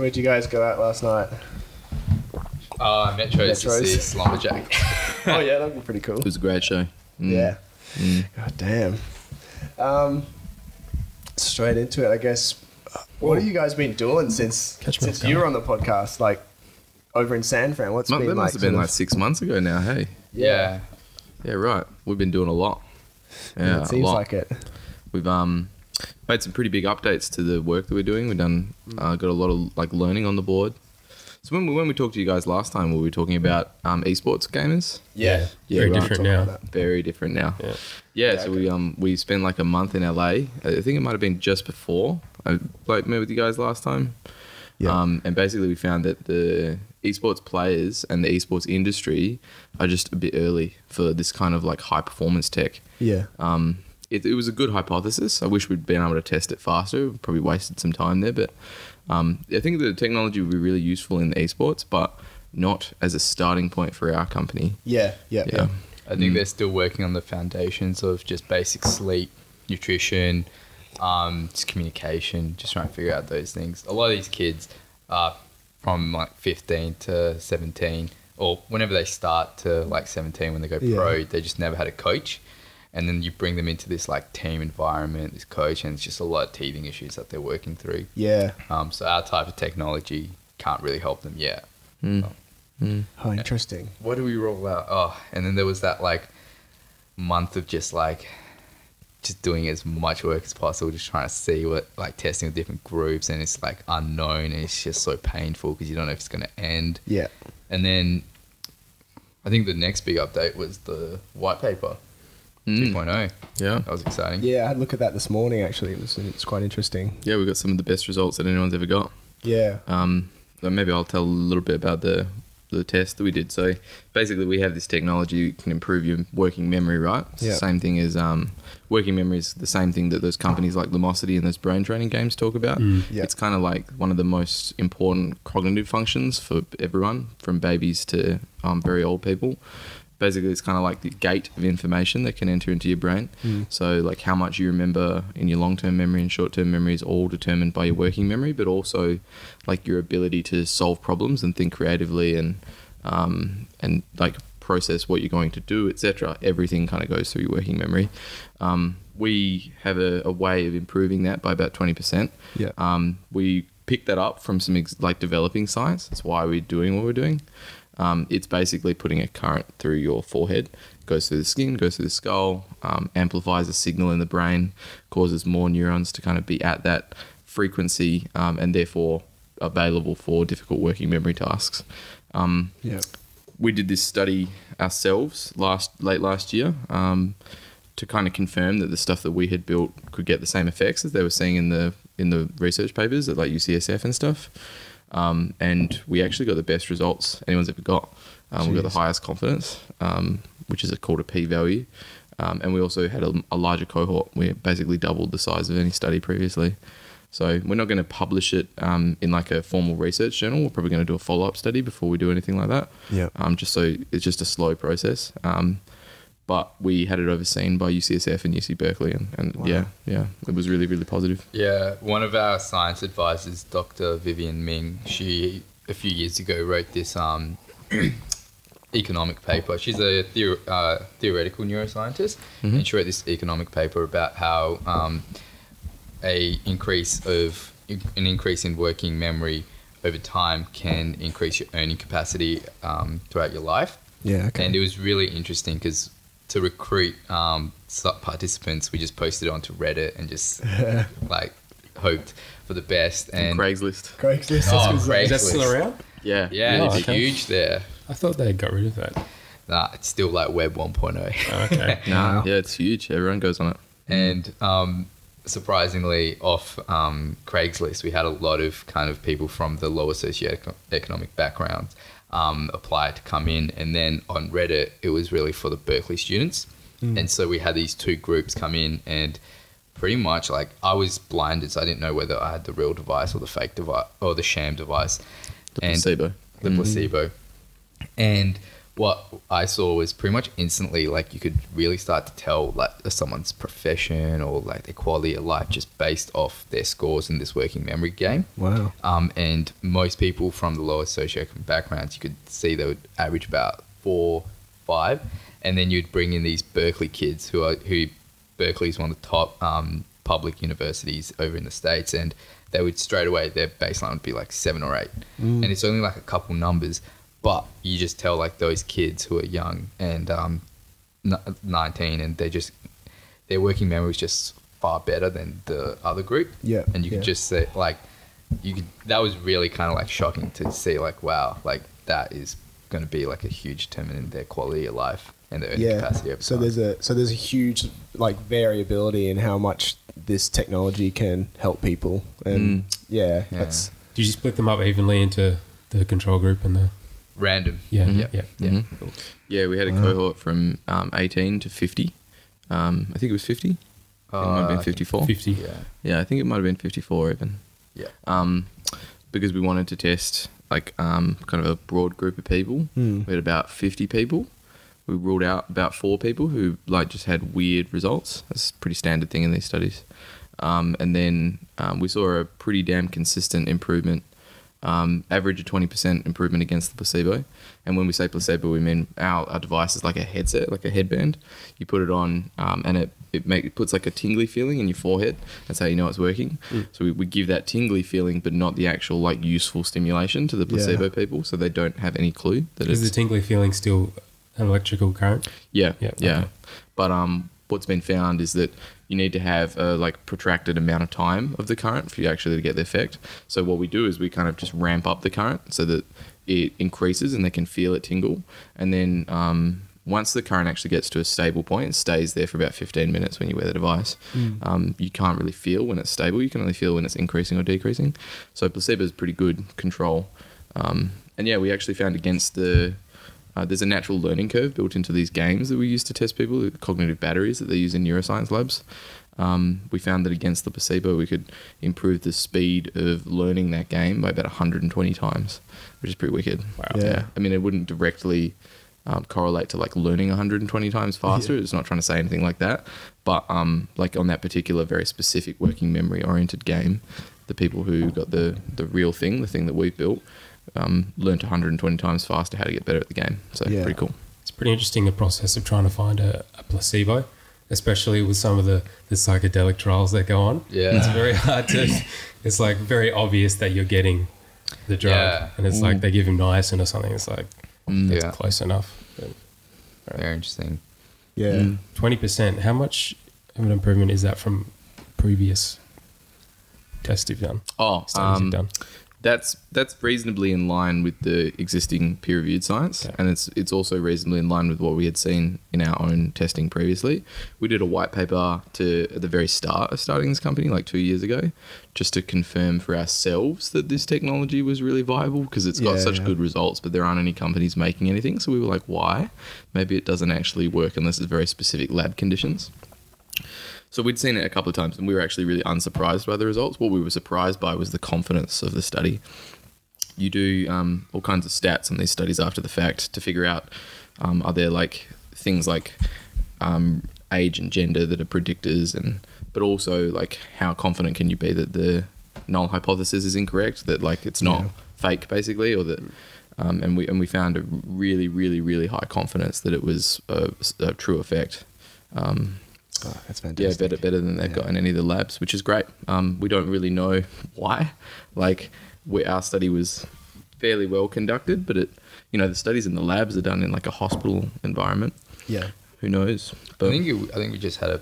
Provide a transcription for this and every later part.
Where'd you guys go out last night? Metro's to see Slumberjack. Oh yeah, that'd be pretty cool. It was a great show. Yeah. God damn. Straight into it, I guess. What have you guys been doing since you were on the podcast? Like over in San Fran, what's been like? That must have been like 6 months ago now. Hey. Yeah. Yeah, right. We've been doing a lot. Yeah, it seems like it. We've made some pretty big updates to the work that we're doing. We've done got a lot of like learning on the board. So when we talked to you guys last time, were we talking about esports gamers? Yeah. Very different now. Very different now. Yeah. So we spent like a month in LA. I think it might have been just before I met with you guys last time. Yeah. And basically we found that the esports players and the esports industry are just a bit early for this kind of like high performance tech. Yeah. It was a good hypothesis. I wish we'd been able to test it faster. We probably wasted some time there, but I think the technology would be really useful in the esports, but not as a starting point for our company. Yeah. I think they're still working on the foundations of just basic sleep, nutrition, just communication, just trying to figure out those things. A lot of these kids are from like 15 to 17, or whenever they start to like 17 when they go pro, they just never had a coach. And then you bring them into this like team environment, this coach, and it's just a lot of teething issues that they're working through. Yeah. So our type of technology can't really help them yet. Oh, interesting. What do we roll out? Oh, and then there was that like month of just doing as much work as possible, just trying to see what, like testing with different groups, and it's like unknown, and it's just so painful because you don't know if it's going to end. Yeah. And then I think the next big update was the white paper. 2.0. Yeah. That was exciting. Yeah, I had a look at that this morning actually. It's quite interesting. Yeah, we got some of the best results that anyone's ever got. Yeah. So maybe I'll tell a little bit about the test that we did. So basically we have this technology that can improve your working memory, right? It's the same thing as working memory is the same thing that those companies like Lumosity and those brain training games talk about. It's kind of like one of the most important cognitive functions for everyone, from babies to very old people. Basically, it's kind of like the gate of information that can enter into your brain. So like how much you remember in your long-term memory and short-term memory is all determined by your working memory, but also like your ability to solve problems and think creatively and like process what you're going to do, etc. Everything kind of goes through your working memory. We have a way of improving that by about 20%. We picked that up from some like developing science. That's why we're doing what we're doing. It's basically putting a current through your forehead, goes through the skin, goes through the skull, amplifies a signal in the brain, causes more neurons to kind of be at that frequency and therefore available for difficult working memory tasks. We did this study ourselves late last year to kind of confirm that the stuff that we had built could get the same effects as they were seeing in the research papers at like UCSF and stuff. And we actually got the best results anyone's ever got. We got the highest confidence, which is called a p-value. And we also had a larger cohort. We basically doubled the size of any study previously. So we're not going to publish it in like a formal research journal. We're probably going to do a follow-up study before we do anything like that. Just so it's just a slow process. But we had it overseen by UCSF and UC Berkeley, and wow. It was really, really positive. Yeah, one of our science advisors, Dr. Vivian Ming, she a few years ago wrote this economic paper. She's a theoretical neuroscientist, and she wrote this economic paper about how an increase in working memory over time can increase your earning capacity throughout your life. Yeah, okay. And it was really interesting because to recruit participants, we just posted it onto Reddit and just like hoped for the best. And Craigslist. Craigslist. Is that still around? Yeah, it's huge there. I thought they got rid of that. Nah, it's still like Web 1.0. Okay. Yeah, it's huge. Everyone goes on it. And surprisingly, off Craigslist, we had a lot of kind of people from the lower socioeconomic backgrounds apply to come in, and then on Reddit it was really for the Berkeley students. And so we had these two groups come in, and pretty much like I was blinded, so I didn't know whether I had the real device or the fake device or the sham device, placebo. The placebo. And what I saw was pretty much instantly, like you could really start to tell like someone's profession or like their quality of life just based off their scores in this working memory game. Wow. And most people from the lower socioeconomic backgrounds, you could see they would average about 4, 5, and then you'd bring in these Berkeley kids who Berkeley is one of the top public universities over in the States, and they would straight away, their baseline would be like 7 or 8. And it's only like a couple numbers, but you just tell like those kids who are young and 19, and their working memory was just far better than the other group. Yeah. And you could just say like, that was really kind of like shocking to see, like, wow, like that is going to be like a huge determinant in their quality of life and their earning capacity over so time. there's a huge like variability in how much this technology can help people, and that's. Did you split them up evenly into the control group and the Random. Yeah. Cool. Yeah, we had a cohort from 18 to 50. I think it was 50. I think it might have been 54. 50? Yeah, I think it might have been 54 even. Yeah. Because we wanted to test like kind of a broad group of people. We had about 50 people. We ruled out about 4 people who like just had weird results. That's a pretty standard thing in these studies. And then we saw a pretty damn consistent improvement, average of 20% improvement against the placebo. And when we say placebo, we mean our device is like a headset, like a headband. You put it on and it puts like a tingly feeling in your forehead. That's how you know it's working. So we give that tingly feeling, but not the actual like useful stimulation to the placebo people, so they don't have any clue that is the tingly feeling still an electrical current? Yeah. Okay. But what's been found is that you need to have a like protracted amount of time of the current for you actually to get the effect. So what we do is we kind of just ramp up the current so that it increases and they can feel it tingle. And then once the current actually gets to a stable point, it stays there for about 15 minutes when you wear the device. You can't really feel when it's stable. You can only feel when it's increasing or decreasing. So placebo is pretty good control. And yeah, we actually found against there's a natural learning curve built into these games that we use to test people, the cognitive batteries that they use in neuroscience labs. We found that against the placebo, we could improve the speed of learning that game by about 120 times, which is pretty wicked. Wow. Yeah. I mean, it wouldn't directly correlate to like learning 120 times faster. It's not trying to say anything like that. But like on that particular very specific working memory oriented game, the people who got the real thing, the thing that we've built, learned 120 times faster how to get better at the game. So pretty cool. It's pretty interesting, the process of trying to find a placebo, especially with some of the psychedelic trials that go on. Yeah. It's very hard to, it's like very obvious that you're getting the drug, and it's like they give him niacin or something. It's like, that's close enough. But, very interesting. Yeah. 20%. How much of an improvement is that from previous tests you've done? Studies you've done? That's reasonably in line with the existing peer-reviewed science, and it's also reasonably in line with what we had seen in our own testing previously. We did a white paper at the very start of starting this company, like 2 years ago, just to confirm for ourselves that this technology was really viable, because it's got such good results, but there aren't any companies making anything. So we were like, why? Maybe it doesn't actually work unless it's very specific lab conditions. So we'd seen it a couple of times and we were actually really unsurprised by the results. What we were surprised by was the confidence of the study. You do all kinds of stats on these studies after the fact to figure out are there like things like age and gender that are predictors, but also like how confident can you be that the null hypothesis is incorrect, that like it's not fake basically, or that and we found a really, really, really high confidence that it was a true effect. That's fantastic. Yeah, better than they've got in any of the labs, which is great. We don't really know why. Like, our study was fairly well conducted, but the studies in the labs are done in like a hospital environment. Yeah. Who knows? But I think we just had a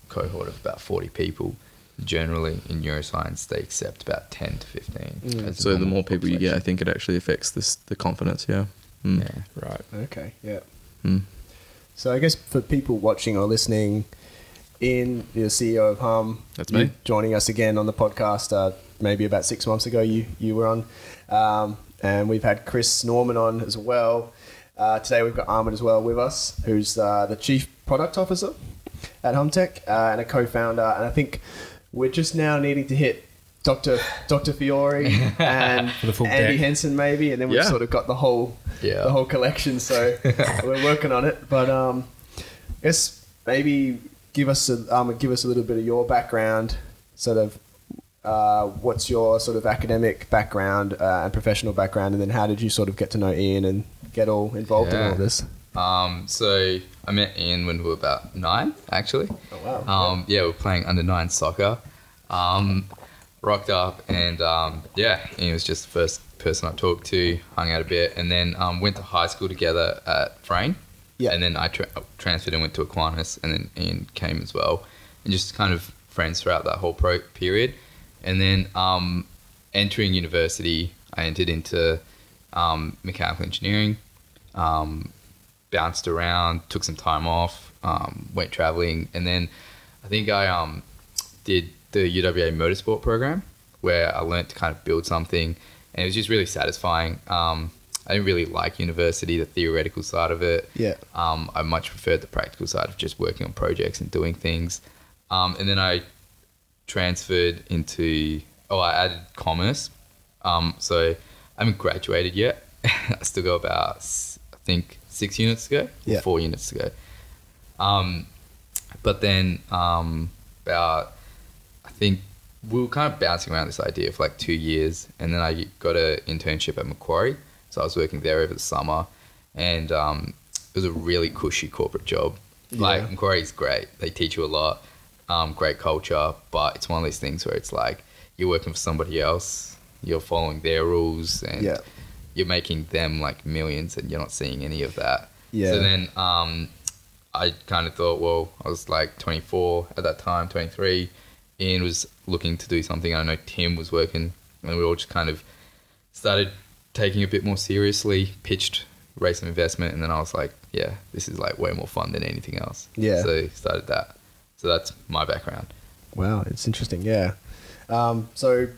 cohort of about 40 people. Generally, in neuroscience, they accept about 10 to 15. So the more people you get, I think it actually affects the confidence. Yeah. Yeah. Right. Okay. Yeah. So I guess for people watching or listening, Iain, the CEO of HUMM, that's me, joining us again on the podcast. Maybe about 6 months ago, you were on, and we've had Chris Norman on as well. Today we've got Ahmud as well with us, who's the Chief Product Officer at HUMMTech and a co-founder. And I think we're just now needing to hit Dr. Fiore and Andy Henson maybe, and then we've sort of got the whole collection. So we're working on it. But I guess maybe give us a little bit of your background, sort of what's your sort of academic background and professional background, and then how did you sort of get to know Iain and get all involved in all this? So I met Iain when we were about 9, actually. Oh wow! We were playing under 9 soccer. Rocked up, and Iain was just the first person I talked to. Hung out a bit, and then went to high school together at Frayne. Yeah. And then I transferred and went to Aquinas, and then Iain came as well, and just kind of friends throughout that whole period. And then entering university, I entered into mechanical engineering. Bounced around, took some time off, went traveling, and then I think I did the UWA motorsport program, where I learned to kind of build something, and it was just really satisfying. I didn't really like university, the theoretical side of it. Yeah. I much preferred the practical side of just working on projects and doing things. And then I transferred into, I added commerce. So I haven't graduated yet. I still got about, I think, 6 units to go, or 4 units to go. But then about, I think we were kind of bouncing around this idea for like 2 years, and then I got an internship at Macquarie. So I was working there over the summer, and it was a really cushy corporate job. Like Macquarie's great. They teach you a lot, great culture, but it's one of those things where it's like you're working for somebody else, you're following their rules, and you're making them like millions, and you're not seeing any of that. So then I kind of thought, well, I was like 24 at that time, 23. Iain was looking to do something. I know Tim was working, and we all just kind of started taking it a bit more seriously, pitched, raised some investment, and then I was like, yeah, this is like way more fun than anything else. Yeah. So started that. So that's my background. Wow, it's interesting. Yeah. So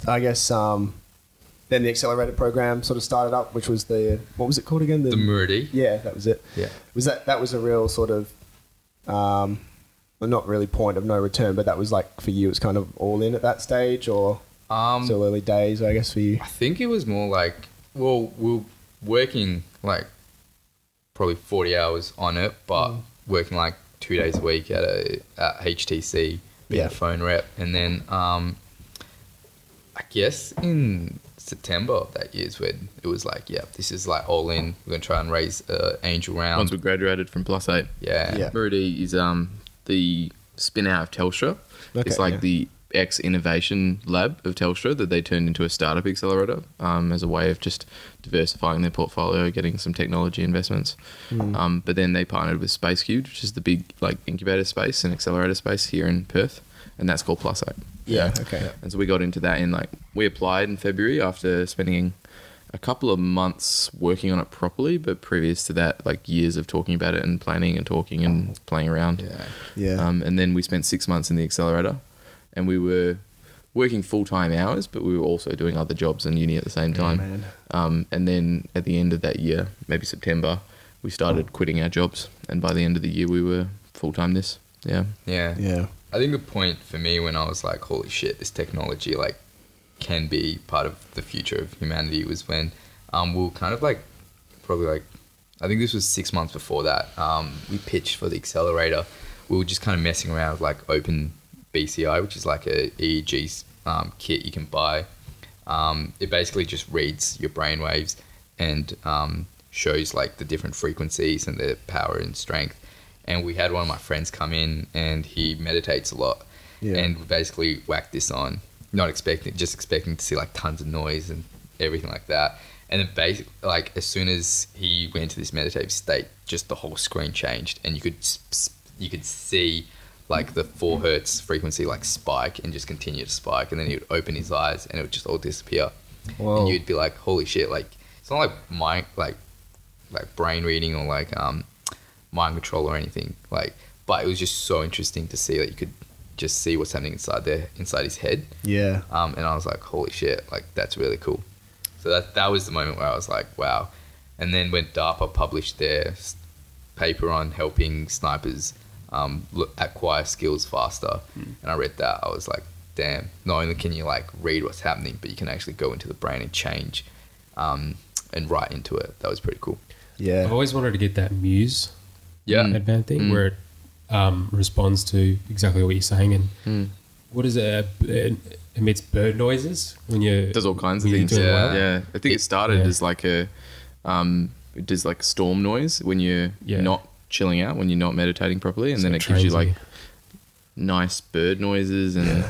I guess then the accelerator program sort of started up, which was what was it called again? The Muridi. Yeah, that was it. Yeah. That was a real sort of, well, not really point of no return, but that was like for you, it's kind of all in at that stage, or still early days, I guess, for you? I think it was more like, well, we were working like probably 40 hours on it, but working like 2 days a week at HTC, being a phone rep. And then I guess in September of that year is when it was like, this is like all in. We're going to try and raise angel round. Once we graduated from Plus 8. Yeah. Muridi is the spin out of Telstra. It's like the ex-innovation lab of Telstra that they turned into a startup accelerator as a way of just diversifying their portfolio, getting some technology investments. But then they partnered with Space Cube, which is the big like incubator space and accelerator space here in Perth, and that's called Plus 8. Yeah, okay. And so we got into that we applied in February after spending a couple of months working on it properly, but previous to that, like years of talking about it and planning and talking and playing around. And then we spent 6 months in the accelerator, and we were working full-time hours, but we were also doing other jobs in uni at the same time. And then at the end of that year, maybe September, we started quitting our jobs, and by the end of the year we were full-time this. Yeah. I think the point for me when I was like, holy shit, this technology like can be part of the future of humanity was when we were kind of like, probably like, I think this was 6 months before that, we pitched for the accelerator. We were just kind of messing around with like open BCI, which is like a EEG kit you can buy. It basically just reads your brain waves and shows like the different frequencies and their power and strength. And we had one of my friends come in, and he meditates a lot. And we basically whacked this on, just expecting to see like tons of noise and everything like that. And then basically, like as soon as he went into this meditative state, just the whole screen changed, and you could see like the 4 hertz frequency like spike and just continue to spike, and then he would open his eyes and it would just all disappear. Whoa. And you'd be like, holy shit, like it's not like like brain reading or like mind control or anything, like, but it was just so interesting to see that you could just see what's happening inside his head. And I was like, holy shit, like that's really cool. So that was the moment where I was like, wow. And then when DARPA published their paper on helping snipers acquire skills faster, and I read that, I was like, damn, not only can you like read what's happening, but you can actually go into the brain and change and write into it. That was pretty cool. Yeah. I've always wanted to get that Muse headband thing where it responds to exactly what you're saying. And what is it? It emits bird noises when you does all kinds of things. Yeah. I think it started as like it does like storm noise when you're not chilling out, when you're not meditating properly, and so then it gives you like nice bird noises and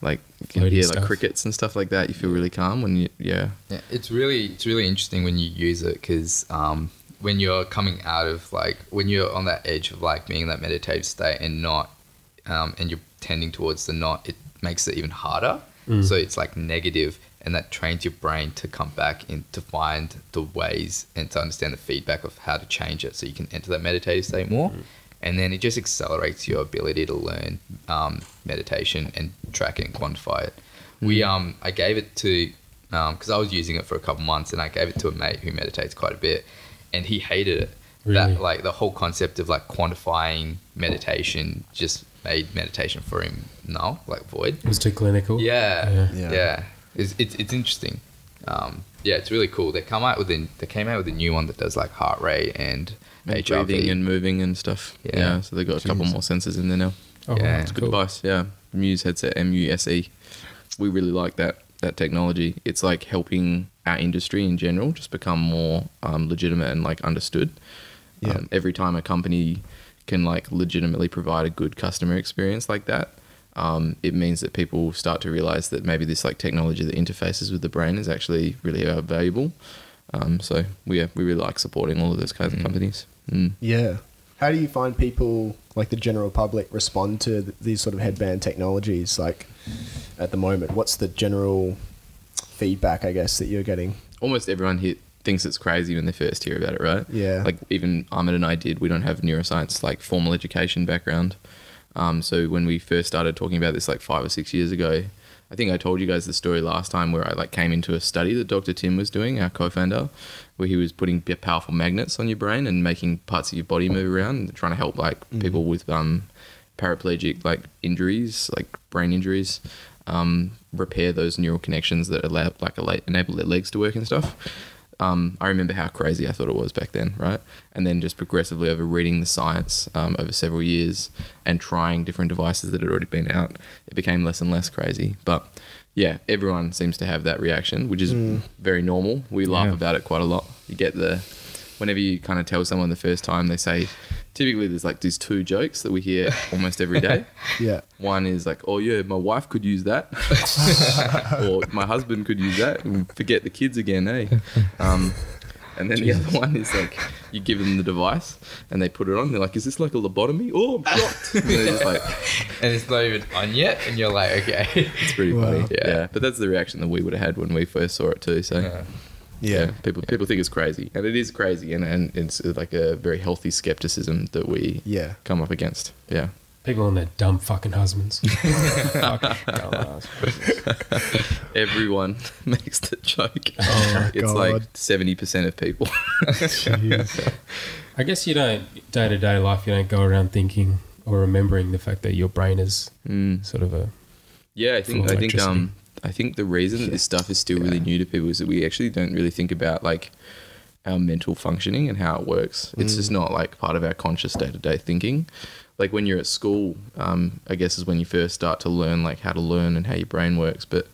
like you can hear like crickets and stuff like that. You feel really calm when you it's really interesting when you use it, because when you're coming out of like when you're on that edge of like being in that meditative state and not and you're tending towards the not, it makes it even harder. So it's like negative, and that trains your brain to come back in to find the ways and to understand the feedback of how to change it so you can enter that meditative state more. And then it just accelerates your ability to learn meditation and track it and quantify it. I gave it to, because I was using it for a couple months, and I gave it to a mate who meditates quite a bit, and he hated it. Really? That like the whole concept of like quantifying meditation just made meditation for him null, like void. It was too clinical. Yeah. It's interesting. It's really cool. They came out with a new one that does like heart rate and HRV. Breathing and moving and stuff. Yeah. So they got a couple more sensors in there now. It's a good device. Yeah. Muse headset, MUSE. We really like that technology. It's like helping our industry in general just become more legitimate and like understood. Every time a company can like legitimately provide a good customer experience like that, it means that people start to realize that maybe this like technology that interfaces with the brain is actually really valuable. So we really like supporting all of those kinds of companies. Yeah. How do you find people, like the general public, respond to these sort of headband technologies? Like at the moment, what's the general feedback, I guess, that you're getting? Almost everyone thinks it's crazy when they first hear about it, right? Yeah. Like even Ahmud and I we don't have neuroscience like formal education background. So when we first started talking about this like 5 or 6 years ago, I think I told you guys the story last time where I like came into a study that Dr. Tim was doing, our co-founder, where he was putting powerful magnets on your brain and making parts of your body move around and trying to help like people with paraplegic like injuries, like brain injuries, repair those neural connections that enable their legs to work and stuff. I remember how crazy I thought it was back then, right? And then just progressively over reading the science over several years and trying different devices that had already been out, it became less and less crazy. But yeah, everyone seems to have that reaction, which is very normal. We laugh about it quite a lot. You get whenever you kind of tell someone the first time, they say, typically there's like these 2 jokes that we hear almost every day. Yeah. One is like, oh yeah, my wife could use that. Or my husband could use that. And forget the kids again, eh? And then the other one is like, you give them the device and they put it on. They're like, is this like a lobotomy? Oh, I'm shocked. And they're just like, and it's not even on yet. And you're like, okay. It's pretty funny. Yeah. But that's the reaction that we would have had when we first saw it too. So yeah, people think it's crazy, and it is crazy, and it's like a very healthy skepticism that we come up against. Yeah, people and their dumb fucking husbands. Fucking dumb husbands. Everyone makes the joke. Oh, it's God. like 70% of people. I guess you don't day-to-day life. You don't go around thinking or remembering the fact that your brain is sort of a I think the reason that this stuff is still really new to people is that we actually don't really think about like our mental functioning and how it works. It's just not like part of our conscious day-to-day thinking. Like when you're at school, I guess is when you first start to learn like how to learn and how your brain works. But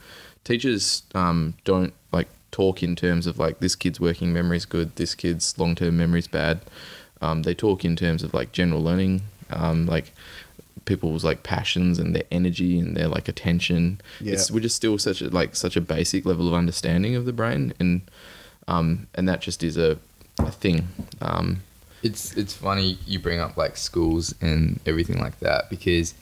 teachers don't like talk in terms of like this kid's working memory is good, this kid's long-term memory is bad. They talk in terms of like general learning, like people's like passions and their energy and their like attention. We're just still such a basic level of understanding of the brain, and that just is a thing. It's funny you bring up like schools and everything like that, because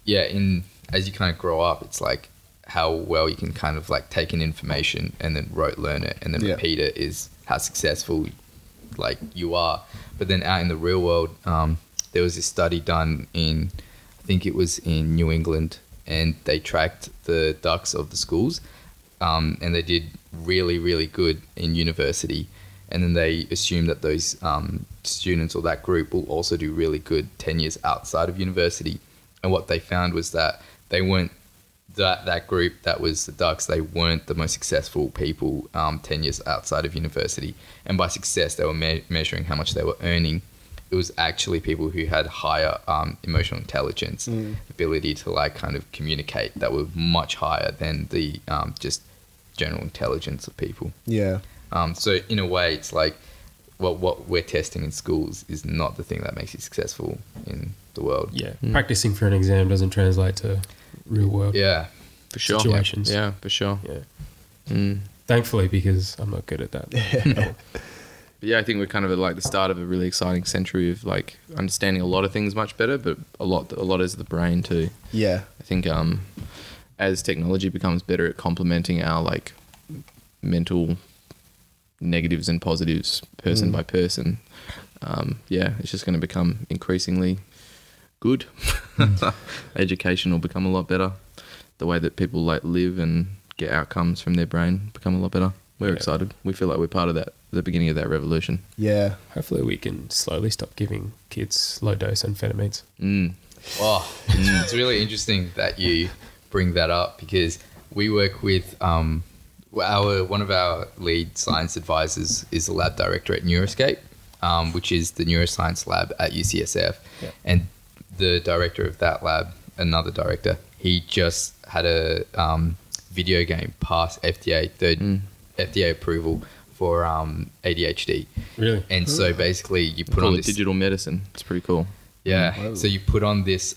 as you kind of grow up, it's like how well you can kind of like take in information and then rote learn it and then repeat it is how successful like you are. But then out in the real world, there was this study done in, I think it was in New England, and they tracked the ducks of the schools, and they did really, really good in university. And then they assumed that those students or that group will also do really good 10 years outside of university. And what they found was that they weren't that group that was the Ducks, they weren't the most successful people 10 years outside of university. And by success, they were measuring how much they were earning. It was actually people who had higher emotional intelligence, ability to like kind of communicate, that were much higher than the just general intelligence of people. Yeah. So in a way, it's like what we're testing in schools is not the thing that makes you successful in the world. Yeah. Practicing for an exam doesn't translate to real world. Yeah. For sure. Situations. Yeah, for sure. Yeah. Thankfully, because I'm not good at that. But yeah, I think we're kind of at like the start of a really exciting century of like understanding a lot of things much better, but a lot is the brain too. Yeah. I think as technology becomes better at complementing our like mental negatives and positives person by person, it's just going to become increasingly good. Education will become a lot better. The way that people like live and get outcomes from their brain become a lot better. We're excited. We feel like we're part of that, the beginning of that revolution. Yeah. Hopefully we can slowly stop giving kids low dose amphetamines. It's really interesting that you bring that up, because we work with one of our lead science advisors is the lab director at Neuroscape, which is the neuroscience lab at UCSF. Yeah. And the director of that lab, another director, he just had a video game pass FDA FDA approval for ADHD. Really? And so basically you put on this digital medicine. It's pretty cool. Yeah. Wow. So you put on this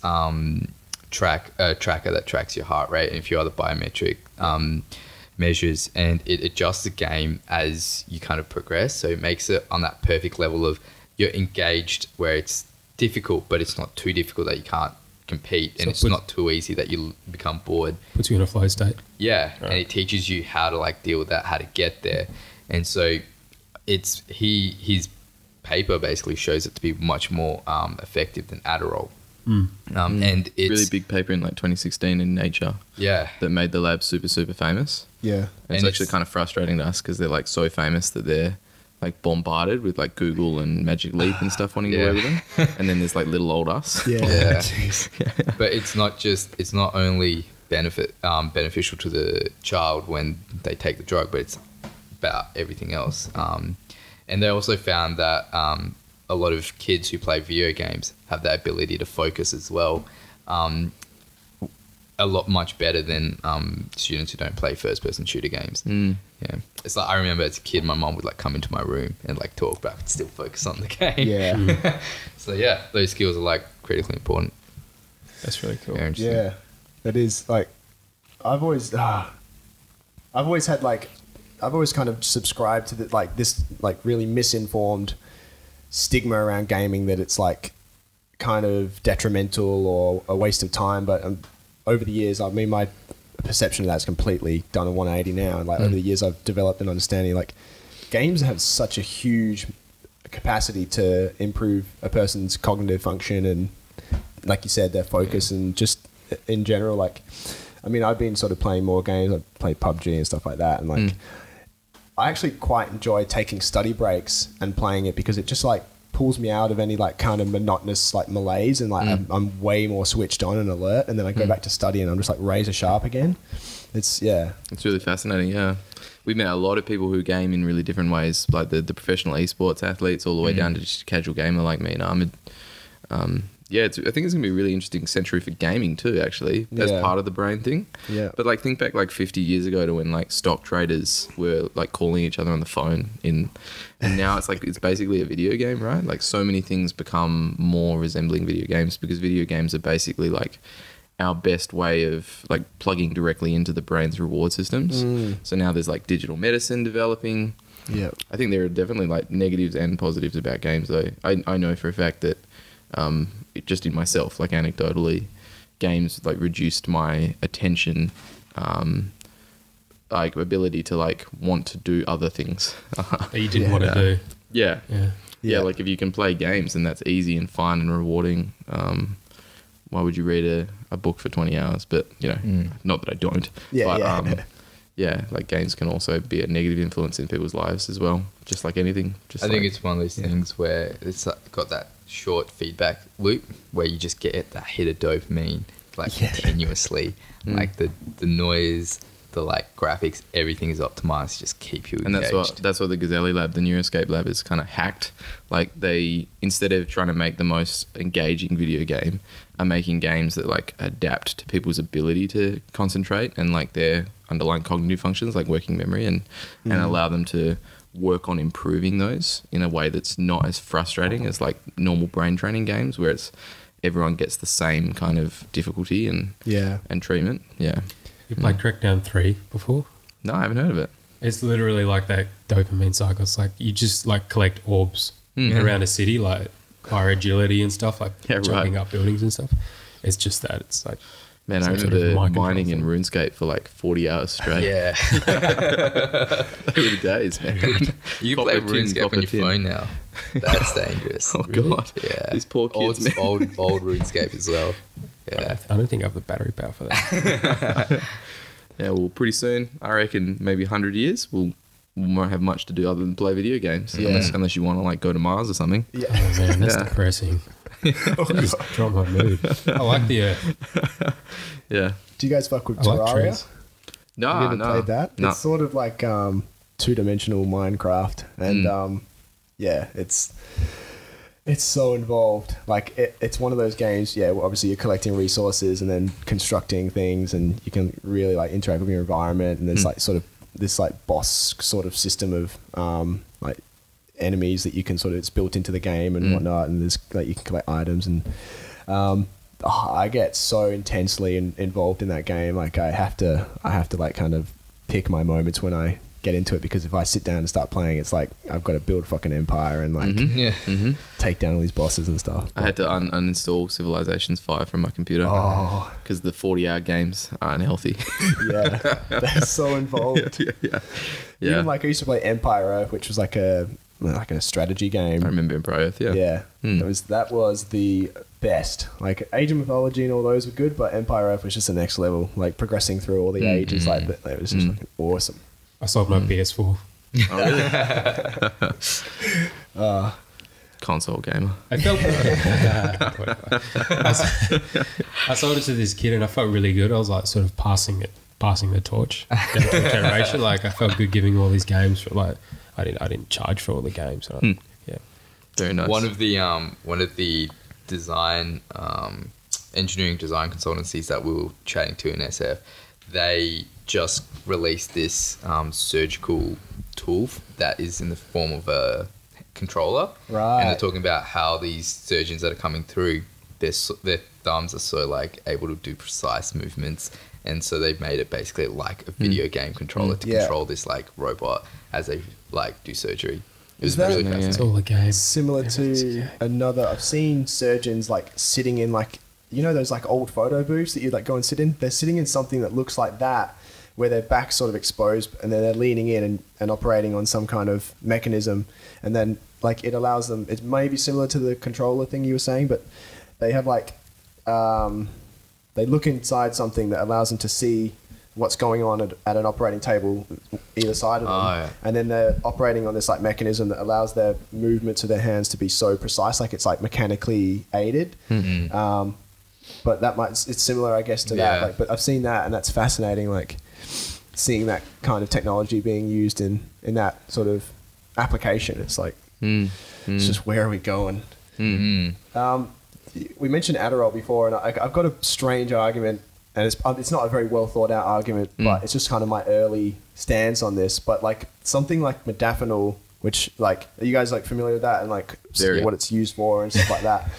tracker that tracks your heart rate and a few other biometric measures, and it adjusts the game as you kind of progress. So it makes it on that perfect level of you're engaged where it's difficult, but it's not too difficult that you can't compete, and it's not too easy that you become bored. Puts you in a flow state. Yeah. Right. And it teaches you how to like deal with that, how to get there. And so it's his paper basically shows it to be much more effective than Adderall. And it's really big paper in like 2016 in Nature. Yeah. That made the lab super famous. Yeah. And it's actually kind of frustrating to us because they're like so famous that they're like bombarded with like Google and Magic Leap and stuff wanting to work with them. And then there's like little old us. Yeah. But it's not only beneficial to the child when they take the drug, but it's about everything else. And they also found that a lot of kids who play video games have that ability to focus as well, a lot much better than students who don't play first-person shooter games. Yeah, it's like I remember as a kid, my mom would like come into my room and like talk, but I could still focus on the game. Yeah. So yeah, those skills are like critically important. That's really cool. Yeah, that is like I've always kind of subscribed to the, like this like really misinformed stigma around gaming that it's like kind of detrimental or a waste of time. But over the years, I mean, my perception of that's completely done a 180 now. And like over the years, I've developed an understanding like games have such a huge capacity to improve a person's cognitive function and, like you said, their focus and just in general. Like, I mean, I've been sort of playing more games. I play PUBG and stuff like that, and like I actually quite enjoy taking study breaks and playing it because it just like pulls me out of any like kind of monotonous like malaise, and like I'm way more switched on and alert, and then I go back to study and I'm just like razor sharp again. It's really fascinating. Yeah, we've met a lot of people who game in really different ways, like the professional esports athletes all the way down to just a casual gamer like me and Ahmud. I think it's gonna be a really interesting century for gaming too, actually, as part of the brain thing. Yeah. But like think back like 50 years ago to when like stock traders were like calling each other on the phone and now it's like it's basically a video game, right? Like so many things become more resembling video games because video games are basically like our best way of like plugging directly into the brain's reward systems. So now there's like digital medicine developing. Yeah. I think there are definitely like negatives and positives about games though. I know for a fact that just in myself, like anecdotally, games like reduced my attention, like ability to like want to do other things that you didn't want to do. Yeah. Like if you can play games and that's easy and fun and rewarding, why would you read a book for 20 hours? But you know, not that I don't. Like games can also be a negative influence in people's lives as well, just like anything. I think it's one of those things where it's got that short feedback loop where you just get that hit of dopamine, like continuously. Like the noise, the like graphics, everything is optimized to just keep you engaged. And that's what the Gazelle lab, the Neuroscape lab, is kind of hacked. Like they, instead of trying to make the most engaging video game, are making games that like adapt to people's ability to concentrate and like their underlying cognitive functions like working memory and allow them to work on improving those in a way that's not as frustrating as like normal brain training games where it's everyone gets the same kind of difficulty and treatment. Yeah. You played Crackdown 3 before? No, I haven't heard of it. It's literally like that dopamine cycle. It's like you just like collect orbs around a city, like higher agility and stuff, like jumping up buildings and stuff. It's just that. It's like, man, I remember mining in RuneScape for like 40 hours straight. Yeah. They were the days, man. You can play RuneScape on your phone now. That's dangerous. Oh, really? God. Yeah. These poor kids, man. Old RuneScape as well. Yeah. I don't think I have the battery power for that. Yeah, well, pretty soon, I reckon maybe 100 years, we won't have much to do other than play video games. Unless you want to like go to Mars or something. Yeah. Oh, man, that's depressing. Just drop my mood. I like the Earth. Yeah. Do you guys fuck with Terraria? No, Have you ever played that? No. It's sort of like two-dimensional Minecraft, and it's so involved. Like it's one of those games. Yeah, well, obviously you're collecting resources and then constructing things, and you can really like interact with your environment. And there's like sort of this like boss sort of system of like enemies that you can sort of, it's built into the game and whatnot. And there's like you can collect items and I get so intensely involved in that game. Like I have to like kind of pick my moments when I get into it, because if I sit down and start playing, it's like I've got to build a fucking empire and like take down all these bosses and stuff. I had to uninstall Civilizations 5 from my computer because the 40-hour games are unhealthy. Yeah, they're so involved. Yeah. Even like I used to play Empire Earth, which was like a strategy game. I remember Empire Earth. Yeah. That was the best. Like Age of Mythology and all those were good, but Empire Earth was just the next level. Like progressing through all the ages, like it was just fucking awesome. I sold my PS4. Oh, really? Console gamer. I felt I sold it to this kid and I felt really good. I was like sort of passing the torch down to a generation. Like I felt good giving all these games for like I didn't charge for all the games. So yeah, very nice. One of the design engineering design consultancies that we were chatting to in SF, they just released this surgical tool that is in the form of a controller. Right. And they're talking about how these surgeons that are coming through, their thumbs are so like able to do precise movements, and so they've made it basically like a video game controller to control this like robot as they like do surgery. It was really fascinating. It's all a game. Similar to another, I've seen surgeons like sitting in like, you know, those like old photo booths that you like go and sit in. They're sitting in something that looks like that, where their back's sort of exposed, and then they're leaning in and operating on some kind of mechanism, and then like it allows them. It may be similar to the controller thing you were saying, but they have like they look inside something that allows them to see what's going on at an operating table either side of them, and then they're operating on this like mechanism that allows their movements of their hands to be so precise, like it's like mechanically aided. But it's similar, I guess, to that. Like, but I've seen that, and that's fascinating. Like seeing that kind of technology being used in that sort of application. It's like it's just, where are we going? We mentioned Adderall before, and I've got a strange argument, and it's not a very well thought out argument, but it's just kind of my early stance on this. But like something like modafinil, which like, are you guys like familiar with that and like what it's used for and stuff like that?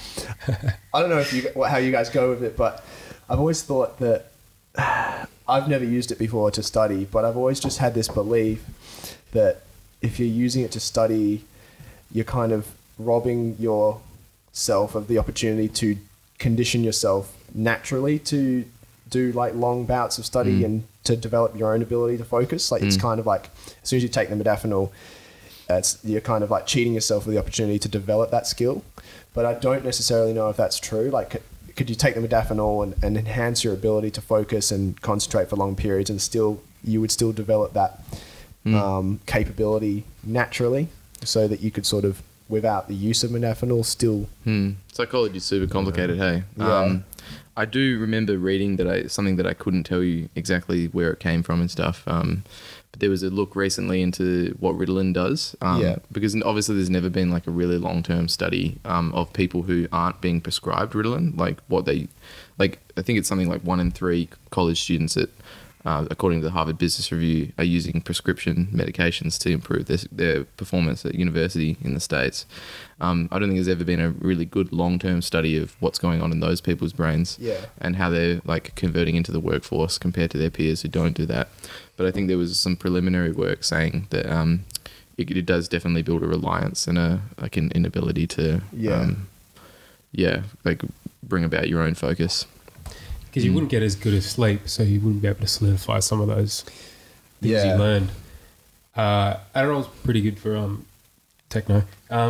I don't know how you guys go with it, but I've always thought that I've never used it before to study, but I've always just had this belief that if you're using it to study, you're kind of robbing yourself of the opportunity to condition yourself naturally to do like long bouts of study and to develop your own ability to focus. Like it's kind of like as soon as you take the modafinil, you're kind of like cheating yourself of the opportunity to develop that skill. But I don't necessarily know if that's true. Like, could you take the modafinil and enhance your ability to focus and concentrate for long periods, and you would still develop that capability naturally, so that you could sort of, without the use of modafinil, still... Psychology is super complicated, hey? I do remember reading something that I couldn't tell you exactly where it came from and stuff. But there was a look recently into what Ritalin does. Because obviously there's never been like a really long-term study of people who aren't being prescribed Ritalin, like what they, like I think it's something like 1 in 3 college students that, according to the Harvard Business Review, are using prescription medications to improve their performance at university in the States. I don't think there's ever been a really good long-term study of what's going on in those people's brains and how they're like converting into the workforce compared to their peers who don't do that. But I think there was some preliminary work saying that it does definitely build a reliance and an inability to like bring about your own focus. Because you wouldn't get as good as sleep, so you wouldn't be able to solidify some of those things you learned. Adderall's pretty good for techno. I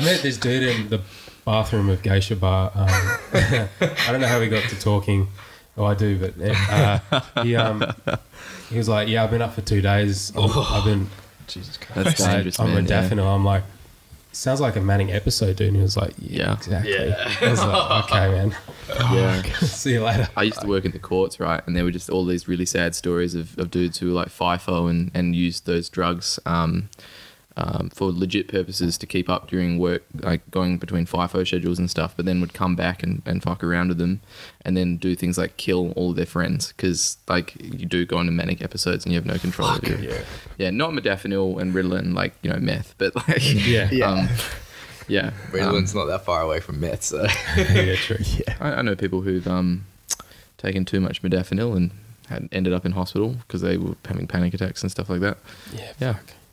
met this dude in the bathroom of Geisha Bar. I don't know how we got to talking. Oh, I do, but he was like, I've been up for 2 days. I've been... Jesus Christ. That's dangerous, I'm man. modafinil. I'm like, sounds like a Manning episode, dude. And he was like, exactly. Yeah. I was like, okay, man. Yeah. See you later. I used to work in the courts, right? And there were just all these really sad stories of dudes who were like FIFO and used those drugs for legit purposes to keep up during work, like going between FIFO schedules and stuff, but then would come back and fuck around with them and then do things like kill all of their friends because like you do go into manic episodes and you have no control of it. Yeah, not modafinil and Ritalin, like, you know, meth, but like... Ritalin's not that far away from meth, so... Yeah, true. I know people who've taken too much modafinil and had ended up in hospital because they were having panic attacks and stuff like that.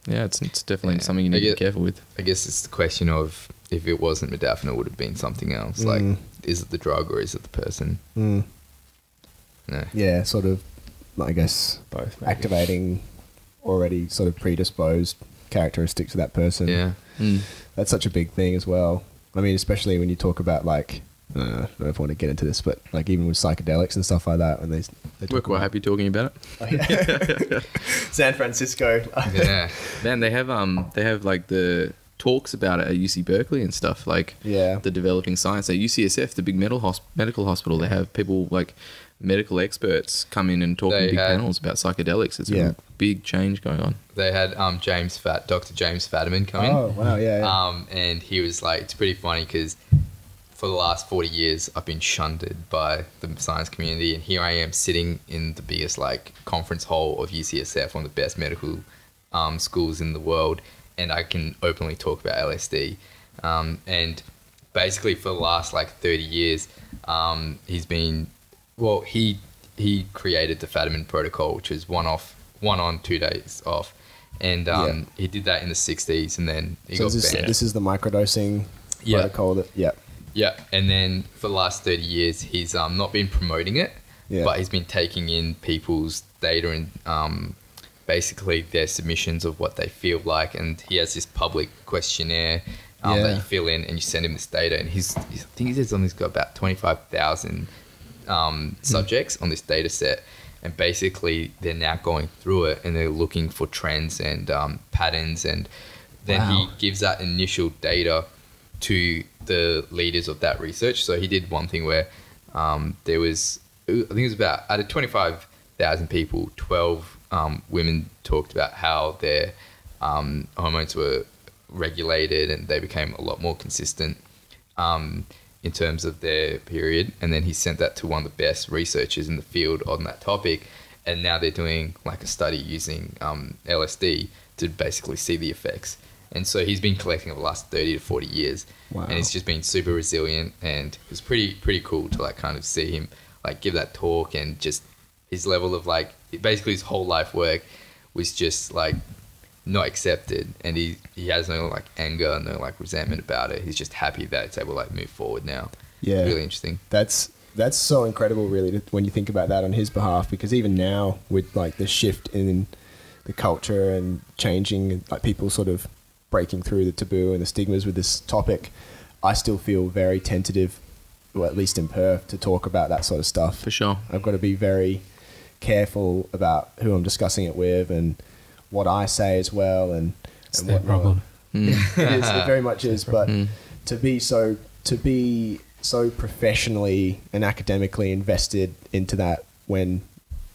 Yeah, it's definitely something you need to be careful with. I guess it's the question of if it wasn't modafinil, it would have been something else. Like, is it the drug or is it the person? No. Yeah, sort of, I guess, both maybe. Activating already sort of predisposed characteristics of that person. Yeah. That's such a big thing as well. I mean, especially when you talk about like, I don't know if I want to get into this, but like even with psychedelics and stuff like that, when they we're quite happy talking about it. San Francisco. Yeah. Man, they have like the talks about it at UC Berkeley and stuff, like the developing science at UCSF, the big medical hospital. They have people like medical experts come in and talk in big panels about psychedelics. It's a big change going on. They had Dr. James Fadiman come in. Oh wow, yeah. And he was like, it's pretty funny because for the last 40 years I've been shunned by the science community, and here I am sitting in the biggest like conference hall of UCSF, one of the best medical schools in the world, and I can openly talk about LSD. And basically for the last like 30 years he's been, well, he created the Fadiman protocol, which is 1 on 2 days off, and he did that in the 60s, and then he got banned. This is the microdosing protocol that and then for the last 30 years he's not been promoting it, but he's been taking in people's data and basically their submissions of what they feel like, and he has this public questionnaire that you fill in and you send him this data, and I think he says he's got about 25,000 subjects on this data set, and basically they're now going through it and they're looking for trends and patterns, and then he gives that initial data to the leaders of that research. So he did one thing where there was, I think it was about, out of 25,000 people, 12 women talked about how their hormones were regulated and they became a lot more consistent in terms of their period. And then he sent that to one of the best researchers in the field on that topic, and now they're doing like a study using LSD to basically see the effects. And so he's been collecting over the last 30 to 40 years. Wow. And he's just been super resilient, and it was pretty cool to like kind of see him like give that talk, and just his level of like, basically his whole life work was just like not accepted, and he has no like anger, no like resentment about it. He's just happy that it's able to like move forward now. Yeah. Really interesting. That's so incredible really when you think about that on his behalf, because even now with like the shift in the culture and changing, like people sort of breaking through the taboo and the stigmas with this topic, I still feel very tentative, or at least in Perth, to talk about that sort of stuff. For sure. I've got to be very careful about who I'm discussing it with and what I say as well, and it's their problem. It very much is, but to be so professionally and academically invested into that when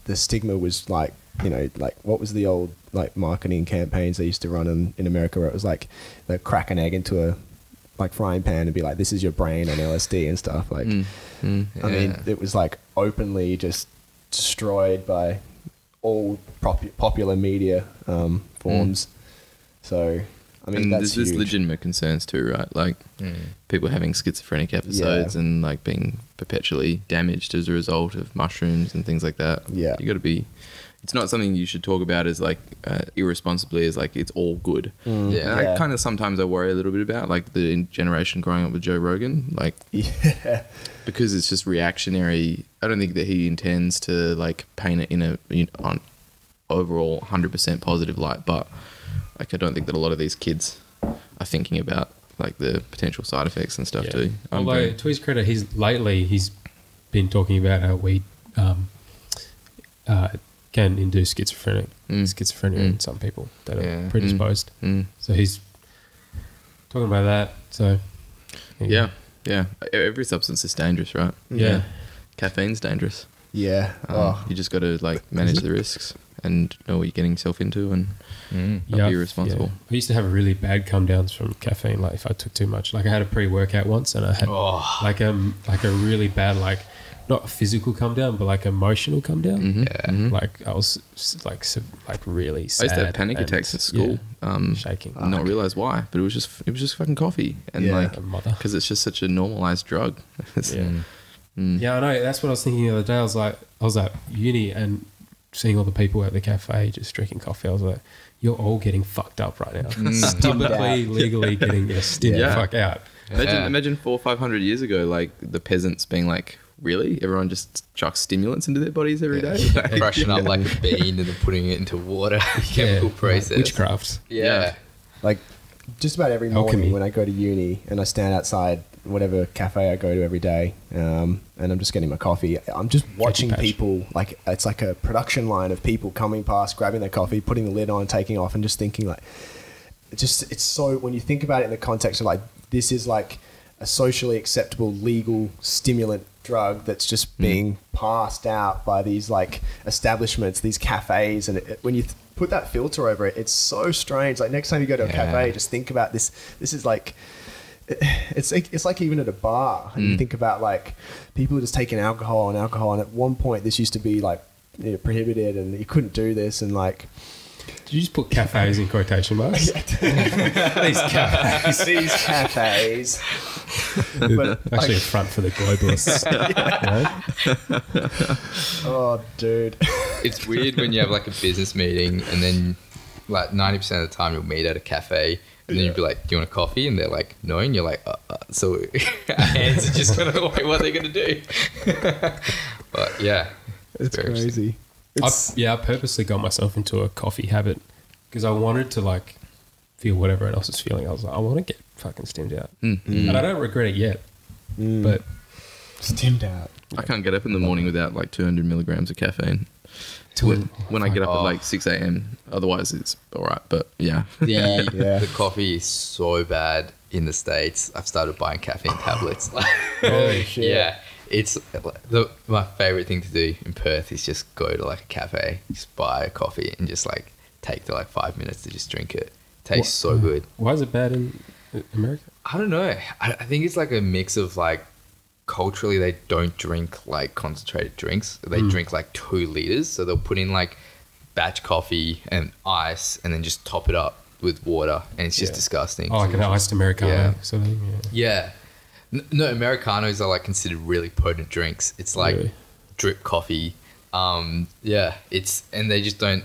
the stigma was like, you know, like what was the old like marketing campaigns they used to run in America where it was like they crack an egg into a like frying pan and be like, this is your brain on LSD and stuff. Like, I mean, it was like openly just destroyed by all popular media forms. So, I mean, and that's there's huge. legitimate concerns too, right? Like people having schizophrenic episodes and like being perpetually damaged as a result of mushrooms and things like that. Yeah. You got to be. It's not something you should talk about as like irresponsibly as like it's all good. And I kind of sometimes I worry a little bit about like the generation growing up with Joe Rogan, like because it's just reactionary. I don't think that he intends to like paint it in a on overall 100% positive light, but like I don't think that a lot of these kids are thinking about like the potential side effects and stuff too. Although to his credit, he's been talking about how weed can induce schizophrenia in some people that are predisposed. So he's talking about that. So yeah. Every substance is dangerous, right? Yeah. Caffeine's dangerous. Yeah. You just got to like manage the risks and know what you're getting yourself into and not be irresponsible. Yeah. I used to have really bad come downs from caffeine. Like if I took too much, like I had a pre-workout once and I had like a really bad, like not a physical come down, but like emotional come down. Like I was like really sad. I used to have panic attacks at school. Shaking. Not realize why, but it was just fucking coffee and like because it's just such a normalized drug. Yeah, I know. That's what I was thinking the other day. I was at uni and seeing all the people at the cafe just drinking coffee. I was like, you're all getting fucked up right now. Publicly, legally getting stimmed the fuck out. Imagine 400 or 500 years ago, like the peasants being like, really? Everyone just chucks stimulants into their bodies every day? Crushing up like a bean and then putting it into water. Chemical process. Witchcraft. Yeah. Like just about every morning when I go to uni and I stand outside whatever cafe I go to every day, and I'm just getting my coffee, I'm just watching people, like it's like a production line of people coming past, grabbing their coffee, putting the lid on, taking off, and just thinking like, it's so, when you think about it in the context of like, this is like a socially acceptable legal stimulant drug that's just being passed out by these like establishments, these cafes, and when you put that filter over it, it's so strange. Like next time you go to a cafe, just think about this is like, it's like even at a bar, and you think about like people are just taking alcohol, and at one point this used to be like prohibited and you couldn't do this, and like, did you just put cafes in quotation marks? These cafes. But actually a front for the globalists. Oh dude, it's weird when you have like a business meeting and then like 90% of the time you'll meet at a cafe. And then you'd be like, do you want a coffee? And they're like, no. And you're like, so our hands are just going to wait, what are they going to do? But yeah. It's crazy. I purposely got myself into a coffee habit because I wanted to like feel what everyone else is feeling. I was like, I want to get fucking stimmed out. And I don't regret it yet. But stimmed out. I can't get up in the morning without like 200 milligrams of caffeine. When I get up at like 6 a.m. Otherwise it's all right, but the coffee is so bad in the States. I've started buying caffeine tablets. Holy shit. Yeah, it's my favorite thing to do in Perth is just go to like a cafe, just buy a coffee and just like take like 5 minutes to just drink it. Tastes so good. Why is it bad in America? I don't know. I think it's like a mix of like, culturally they don't drink like concentrated drinks. They drink like 2 liters, so they'll put in like batch coffee and ice and then just top it up with water, and it's just disgusting. Like an iced Americano sort of thing. No, Americanos are like considered really potent drinks. It's like drip coffee. It's, and they just don't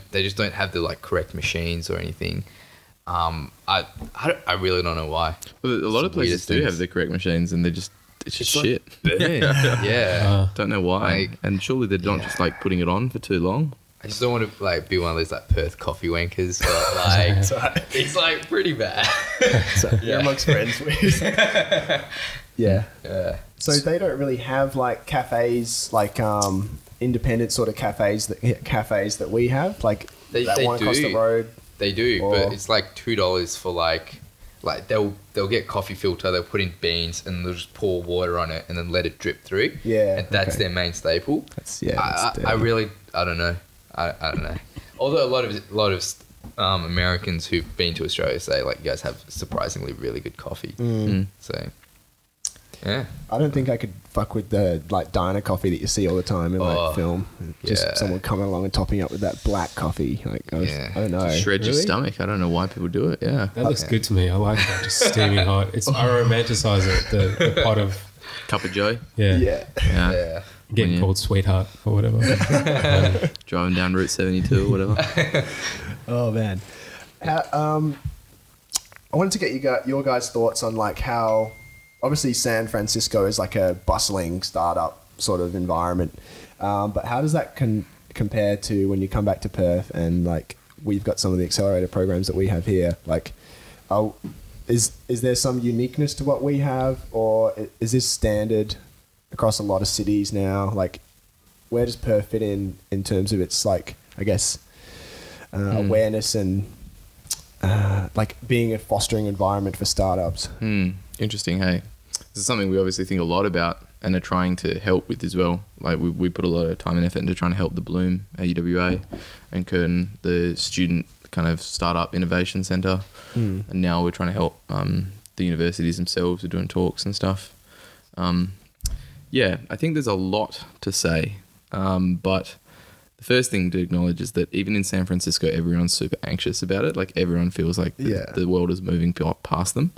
have the like correct machines or anything. I really don't know why. Well, a lot of places do have the correct machines, and it's just shit. Don't know why. And surely they're not just like putting it on for too long. I just don't want to like be one of those like Perth coffee wankers, but like it's like pretty bad. You're amongst friends with. So they don't really have like cafes, like independent sort of cafes that we have, like that one across the road. They do, but it's like $2 for like like they'll get coffee filter, they'll put in beans and they'll just pour water on it and then let it drip through. Yeah, and that's their main staple. I don't know. I don't know. Although a lot of Americans who've been to Australia say like you guys have surprisingly really good coffee. So yeah, I don't think I could fuck with the like diner coffee that you see all the time in like film. Just someone coming along and topping up with that black coffee. Like I don't know. Just shred your stomach. I don't know why people do it. Yeah, that looks good to me. I like that. Just steaming hot. I romanticize it. The pot of cup of joe. Yeah. Getting called sweetheart or whatever. Driving down Route 72 or whatever. Oh man. I wanted to get your guys' thoughts on like how obviously San Francisco is like a bustling startup sort of environment, but how does that compare to when you come back to Perth and like we've got some of the accelerator programs that we have here? Like, is there some uniqueness to what we have, or is this standard across a lot of cities now? Like, where does Perth fit in terms of its like, I guess, awareness and like being a fostering environment for startups? Interesting. Hey, this is something we obviously think a lot about and are trying to help with as well. Like we put a lot of time and effort into trying to help the Bloom AUWA and Curtin, the student kind of startup innovation centre, and now we're trying to help the universities themselves who are doing talks and stuff. Yeah, I think there's a lot to say, but the first thing to acknowledge is that even in San Francisco, everyone's super anxious about it. Like everyone feels like the world is moving past them.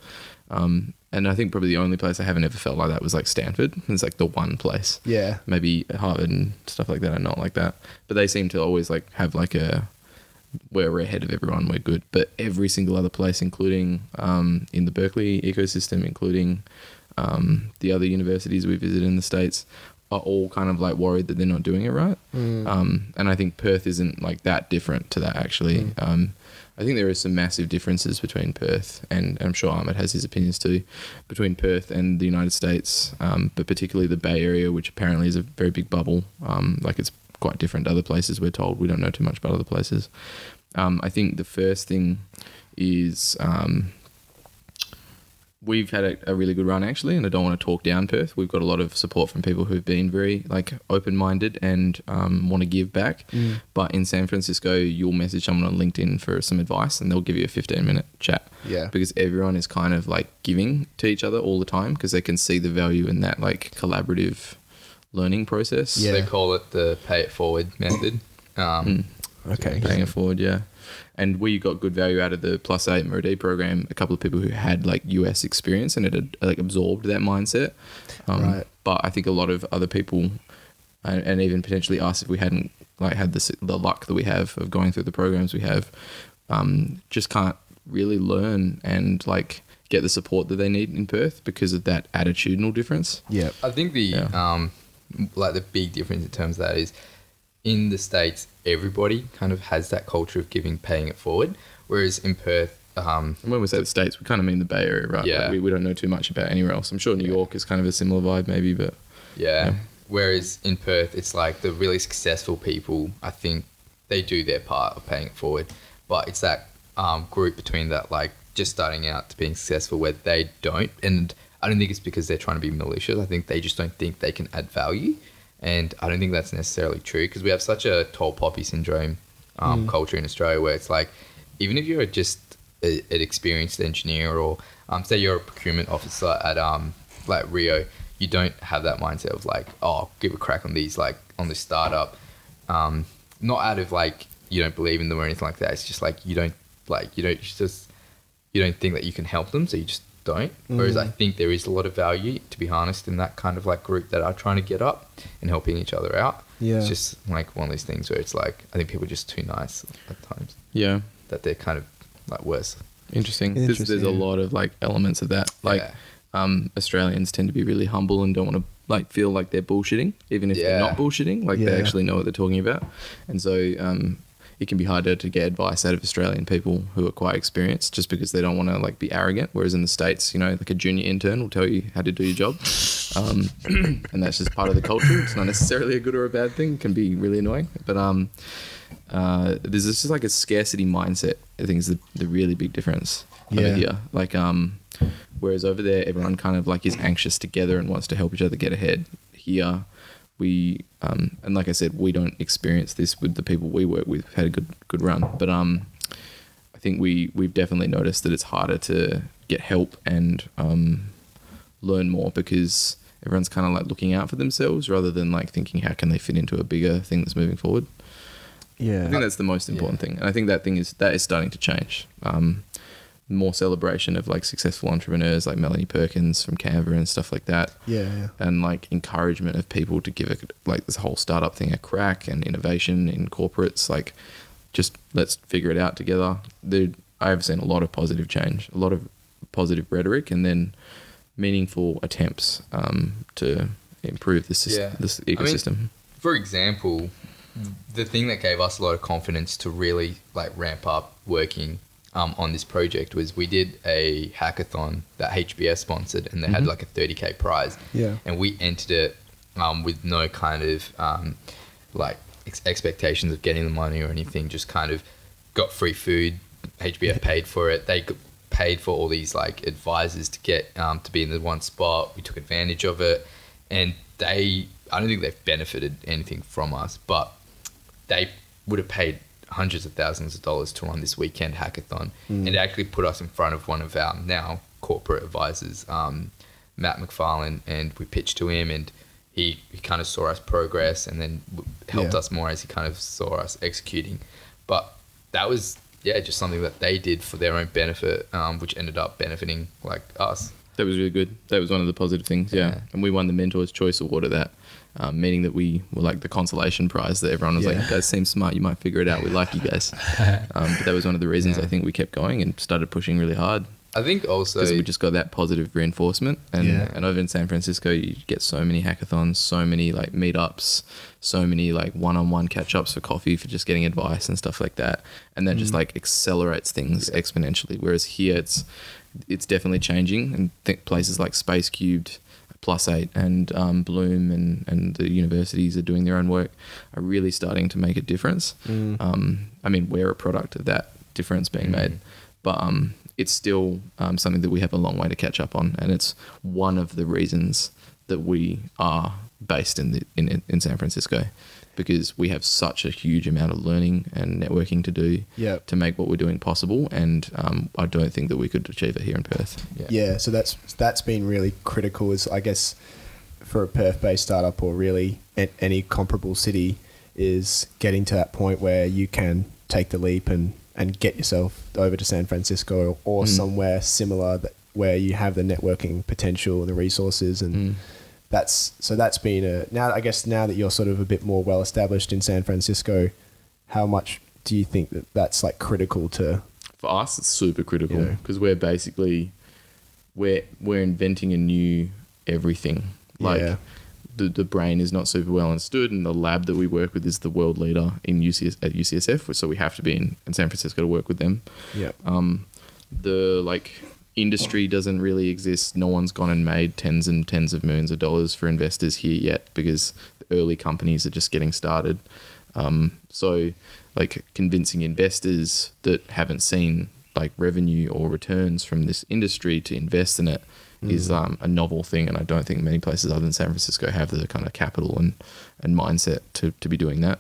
And I think probably the only place I haven't ever felt like that was like Stanford. It's like the one place. Yeah. Maybe Harvard and stuff like that are not like that. But they seem to always like have like we're ahead of everyone, we're good. But every single other place, including in the Berkeley ecosystem, including the other universities we visit in the States, are all kind of like worried that they're not doing it right. And I think Perth isn't like that different to that actually. I think there are some massive differences between Perth, and I'm sure Ahmud has his opinions too, between Perth and the United States, but particularly the Bay Area, which apparently is a very big bubble. Like it's quite different to other places, we're told. We don't know too much about other places. I think the first thing is we've had a really good run actually, and I don't want to talk down Perth. We've got a lot of support from people who've been very like open-minded and want to give back. But in San Francisco, you'll message someone on LinkedIn for some advice and they'll give you a 15-minute chat. Yeah. Because everyone is kind of like giving to each other all the time because they can see the value in that like collaborative learning process. Yeah. They call it the pay it forward method. Okay. Paying it forward, yeah. And we got good value out of the +8 Meride program. A couple of people who had like US experience and it had like absorbed that mindset. Right. But I think a lot of other people, and even potentially us, if we hadn't like had the luck that we have of going through the programs we have, just can't really learn and like get the support that they need in Perth because of that attitudinal difference. Yeah, I think like the big difference in terms of that is, in the States, everybody kind of has that culture of paying it forward. Whereas in Perth... and when we say the States, we kind of mean the Bay Area, right? Yeah. Like we don't know too much about anywhere else. I'm sure New York is kind of a similar vibe maybe, but... Yeah. Whereas in Perth, it's like the really successful people, I think they do their part of paying it forward. But it's that group between that, like, just starting out to being successful where they don't. And I don't think it's because they're trying to be malicious. I think they just don't think they can add value. And I don't think that's necessarily true because we have such a tall poppy syndrome culture in Australia where it's like, even if you're just an experienced engineer or say you're a procurement officer at like Rio, you don't have that mindset of like, oh, give a crack on these, like on this startup. Not out of like, you don't believe in them or anything like that. It's just like, you don't think that you can help them. So you just don't. Whereas I think there is a lot of value to be harnessed in that kind of like group that are trying to get up and helping each other out. Yeah. It's just like one of these things where it's like, I think people are just too nice at times. Yeah. That they're kind of like worse. Interesting. There's a lot of like elements of that. Like Australians tend to be really humble and don't want to like feel like they're bullshitting, even if they're not bullshitting, like they actually know what they're talking about. And so, it can be harder to get advice out of Australian people who are quite experienced just because they don't want to like be arrogant. Whereas in the States, you know, like a junior intern will tell you how to do your job. And that's just part of the culture. It's not necessarily a good or a bad thing. It can be really annoying. But there's just like a scarcity mindset. I think is the really big difference over here. Like, whereas over there, everyone kind of like is anxious together and wants to help each other get ahead. Here, we and like I said, we don't experience this with the people we work with. We've had a good run, but I think we've definitely noticed that it's harder to get help and learn more because everyone's kind of like looking out for themselves rather than like thinking how can they fit into a bigger thing that's moving forward. Yeah, I think that's the most important thing, and I think that is starting to change. More celebration of like successful entrepreneurs like Melanie Perkins from Canva and stuff like that. Yeah. And like encouragement of people to give it like this whole startup thing a crack, and innovation in corporates. Like, just let's figure it out together. I've seen a lot of positive change, a lot of positive rhetoric, and then meaningful attempts to improve this ecosystem. I mean, for example, the thing that gave us a lot of confidence to really like ramp up working on this project was we did a hackathon that HBS sponsored, and they had like a 30K prize. Yeah. And we entered it with no kind of like expectations of getting the money or anything, just kind of got free food. HBF paid for it. They paid for all these like advisors to get to be in the one spot. We took advantage of it, and I don't think they've benefited anything from us, but they would have paid hundreds of thousands of dollars to run this weekend hackathon, and it actually put us in front of one of our now corporate advisors, Matt McFarlane, and we pitched to him, and he kind of saw us progress and then helped us more as he kind of saw us executing. But that was just something that they did for their own benefit, which ended up benefiting like us. That was really good. That was one of the positive things. Yeah. And we won the Mentor's Choice Award at that. Meaning that we were like the consolation prize that everyone was like, you guys seem smart, you might figure it out, we like you guys. But that was one of the reasons I think we kept going and started pushing really hard. I think also because we just got that positive reinforcement, and over in San Francisco you get so many hackathons, so many like meetups, so many like one-on-one catch-ups for coffee for just getting advice and stuff like that, and that just like accelerates things exponentially. Whereas here it's definitely changing, and think places like Space Cubed, Plus8 and Bloom and the universities are doing their own work, are really starting to make a difference. I mean, we're a product of that difference being made, but it's still something that we have a long way to catch up on, and it's one of the reasons that we are based in San Francisco, because we have such a huge amount of learning and networking to do to make what we're doing possible, and I don't think that we could achieve it here in Perth. Yeah, so that's been really critical, is I guess for a Perth-based startup, or really any comparable city, is getting to that point where you can take the leap and get yourself over to San Francisco or somewhere similar where you have the networking potential and the resources, and that's been now that you're sort of a bit more well established in San Francisco, how much do you think that's like critical to? For us, it's super critical, because we're basically we're inventing a new everything. Like the brain is not super well understood, and the lab that we work with is the world leader at UCSF, so we have to be in San Francisco to work with them. The like industry doesn't really exist. No one's gone and made tens and tens of millions of dollars for investors here yet, because the early companies are just getting started. So like convincing investors that haven't seen like revenue or returns from this industry to invest in it is a novel thing, and I don't think many places other than San Francisco have the kind of capital and mindset to be doing that.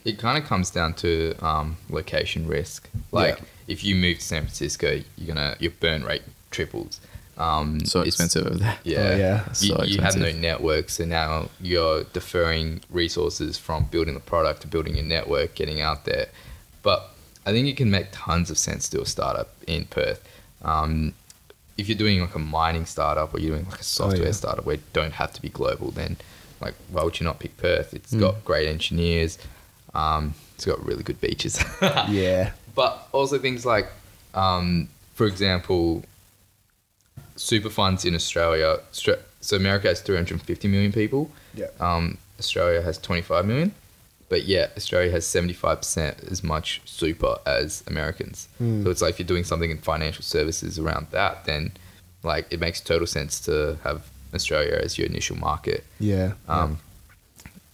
It kind of comes down to location risk. Like if you move to San Francisco, your burn rate triples. So expensive over there. You have no network, so now you're deferring resources from building the product to building your network, getting out there. But I think it can make tons of sense to do a startup in Perth. If you're doing like a mining startup, or you're doing like a software startup where you don't have to be global, then like why would you not pick Perth? It's got great engineers. It's got really good beaches. But also things like, for example, super funds in Australia. So America has 350 million people. Australia has 25 million. But Australia has 75% as much super as Americans. So it's like if you're doing something in financial services around that, then like it makes total sense to have Australia as your initial market. I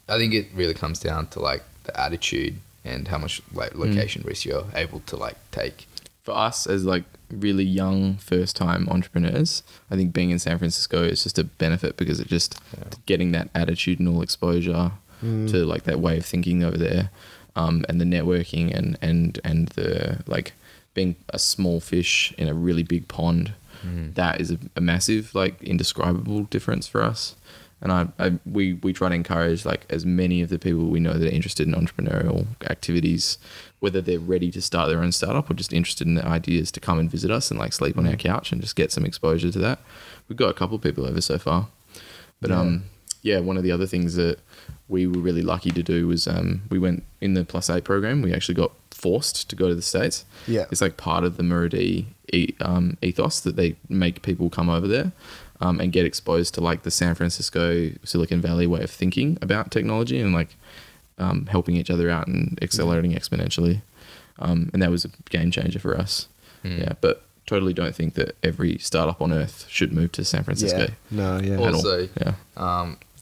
think it really comes down to like the attitude and how much like location risk you're able to like take. For us as like really young first time entrepreneurs, I think being in San Francisco is just a benefit because it just getting that attitudinal exposure to like that way of thinking over there, and the networking and the like being a small fish in a really big pond. That is a massive like indescribable difference for us. And we try to encourage like as many of the people we know that are interested in entrepreneurial activities, whether they're ready to start their own startup or just interested in the ideas, to come and visit us and like sleep on our couch and just get some exposure to that. We've got a couple of people over so far. But one of the other things that we were really lucky to do was we went in the +8 program. We actually got forced to go to the States. Yeah. It's like part of the Murray ethos that they make people come over there. And get exposed to like the San Francisco, Silicon Valley way of thinking about technology and like helping each other out and accelerating exponentially. And that was a game changer for us. Yeah, but totally don't think that every startup on earth should move to San Francisco. Also,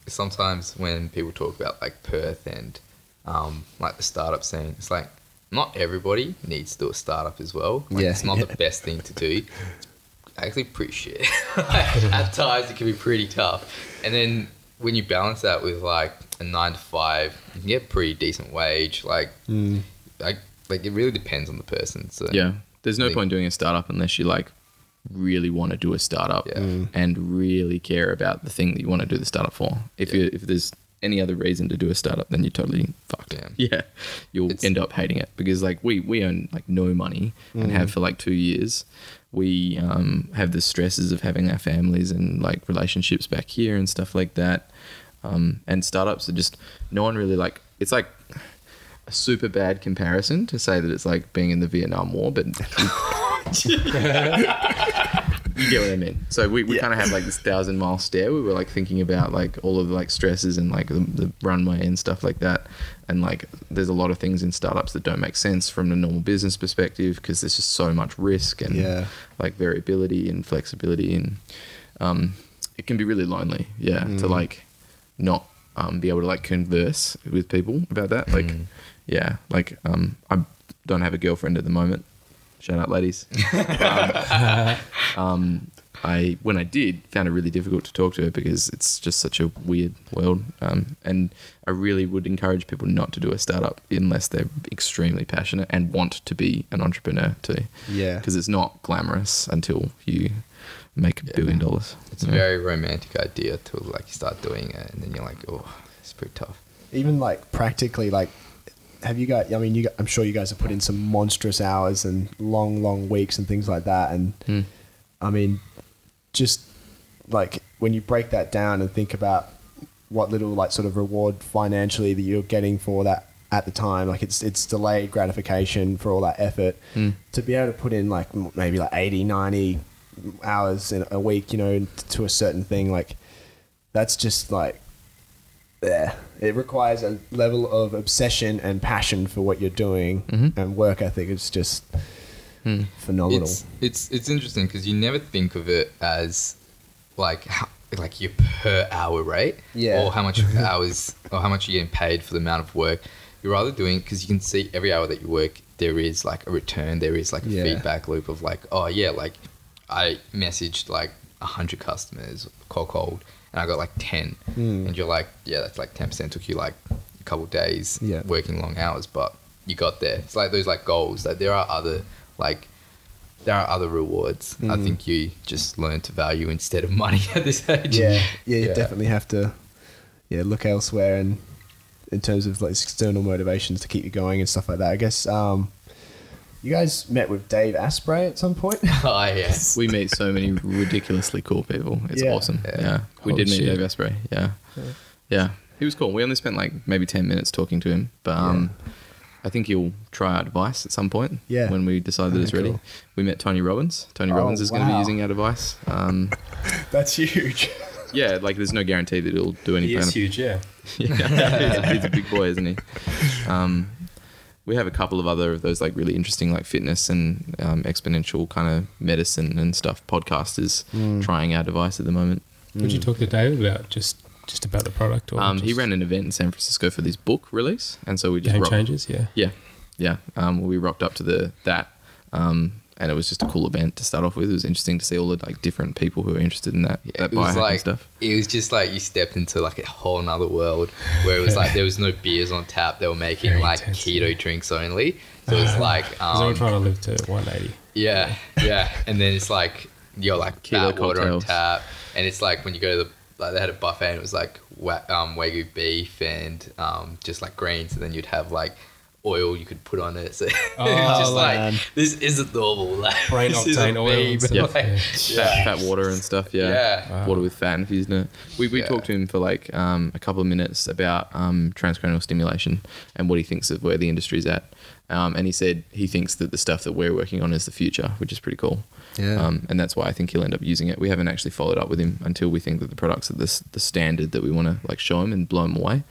sometimes when people talk about like Perth and like the startup scene, it's like not everybody needs to do a startup as well. Like, it's not the best thing to do. Actually pretty shit. At times it can be pretty tough, and then when you balance that with like a 9 to 5, you can get pretty decent wage. Like it really depends on the person. So there's no point doing a startup unless you like really want to do a startup and really care about the thing that you want to do the startup for. If there's any other reason to do a startup, then you're totally fucked. You'll end up hating it because like we earn like no money and have for like 2 years. We have the stresses of having our families and like relationships back here and stuff like that. And startups are just, no one really like, it's like a super bad comparison to say that it's like being in the Vietnam War, but you get what I mean. So we kind of have like this 1,000-mile stare. We were like thinking about like all of the like stresses and like the runway and stuff like that. And like there's a lot of things in startups that don't make sense from a normal business perspective because there's just so much risk and like variability and flexibility, and it can be really lonely to like not be able to like converse with people about that. Like I don't have a girlfriend at the moment. Shout out, ladies. When I did, found it really difficult to talk to her because it's just such a weird world. And I really would encourage people not to do a startup unless they're extremely passionate and want to be an entrepreneur too. Yeah. Because it's not glamorous until you make $1 billion. It's a very romantic idea till like you start doing it, and then you're like, oh, it's pretty tough. Even like practically, like, have you guys, I mean, I'm sure you guys have put in some monstrous hours and long weeks and things like that. And I mean, just like when you break that down and think about what little like sort of reward financially that you're getting for that at the time, like it's delayed gratification for all that effort, to be able to put in like maybe like 80, 90 hours in a week, you know, to a certain thing, like that's just like, it requires a level of obsession and passion for what you're doing, and work ethic is just phenomenal. It's interesting because you never think of it as like your per hour rate, or how much hours or how much you're getting paid for the amount of work. You're rather doing, because you can see every hour that you work, there is like a return, there is like a feedback loop of like, oh yeah, like I messaged like 100 customers cold, and I got like 10, and you're like, yeah, that's like 10%. Took you like a couple of days working long hours, but you got there. It's like those like goals that there are other rewards. I think you just learn to value instead of money at this age. You definitely have to look elsewhere, and in terms of like external motivations to keep you going and stuff like that. I guess you guys met with Dave Asprey at some point. Oh yes, we meet so many ridiculously cool people. It's awesome. We did meet Dave Asprey. Yeah, he was cool. We only spent like maybe 10 minutes talking to him, but I think he'll try our device at some point. When we decide that it's ready. Cool. We met Tony Robbins. Tony Robbins is going to be using our device. That's huge. Yeah, like there's no guarantee that it'll do any. He is huge, he's a big boy, isn't he? We have a couple of other of those like really interesting like fitness and exponential kind of medicine and stuff podcasters trying our device at the moment. What did you talk to Dave about? Just just about the product? Or he ran an event in San Francisco for this book release, and so we just Game Changers, yeah. We rocked up to that, and it was just a cool event to start off with. It was interesting to see all the like different people who are interested in that biohacking stuff. It was just like you stepped into like a whole nother world where it was like there was no beers on tap. They were making Very like intense, keto drinks only. So it was like they were trying to live to 180. Yeah, and then it's like you're like Keto fat water on cocktails. tap, and it's like when you go to the like they had a buffet and it was like Wagyu beef and just like greens, and then you'd have like oil you could put on it. So just man. like this isn't normal. Like Brain this octane isn't oil me, and but, stuff, like, Fat water and stuff. Yeah. Water with fat infused in it. We talked to him for like a couple of minutes about transcranial stimulation and what he thinks of where the industry's at. And he said he thinks that the stuff that we're working on is the future, which is pretty cool. Yeah. And that's why I think he'll end up using it. We haven't actually followed up with him until we think that the products are the standard that we want to like show him and blow him away.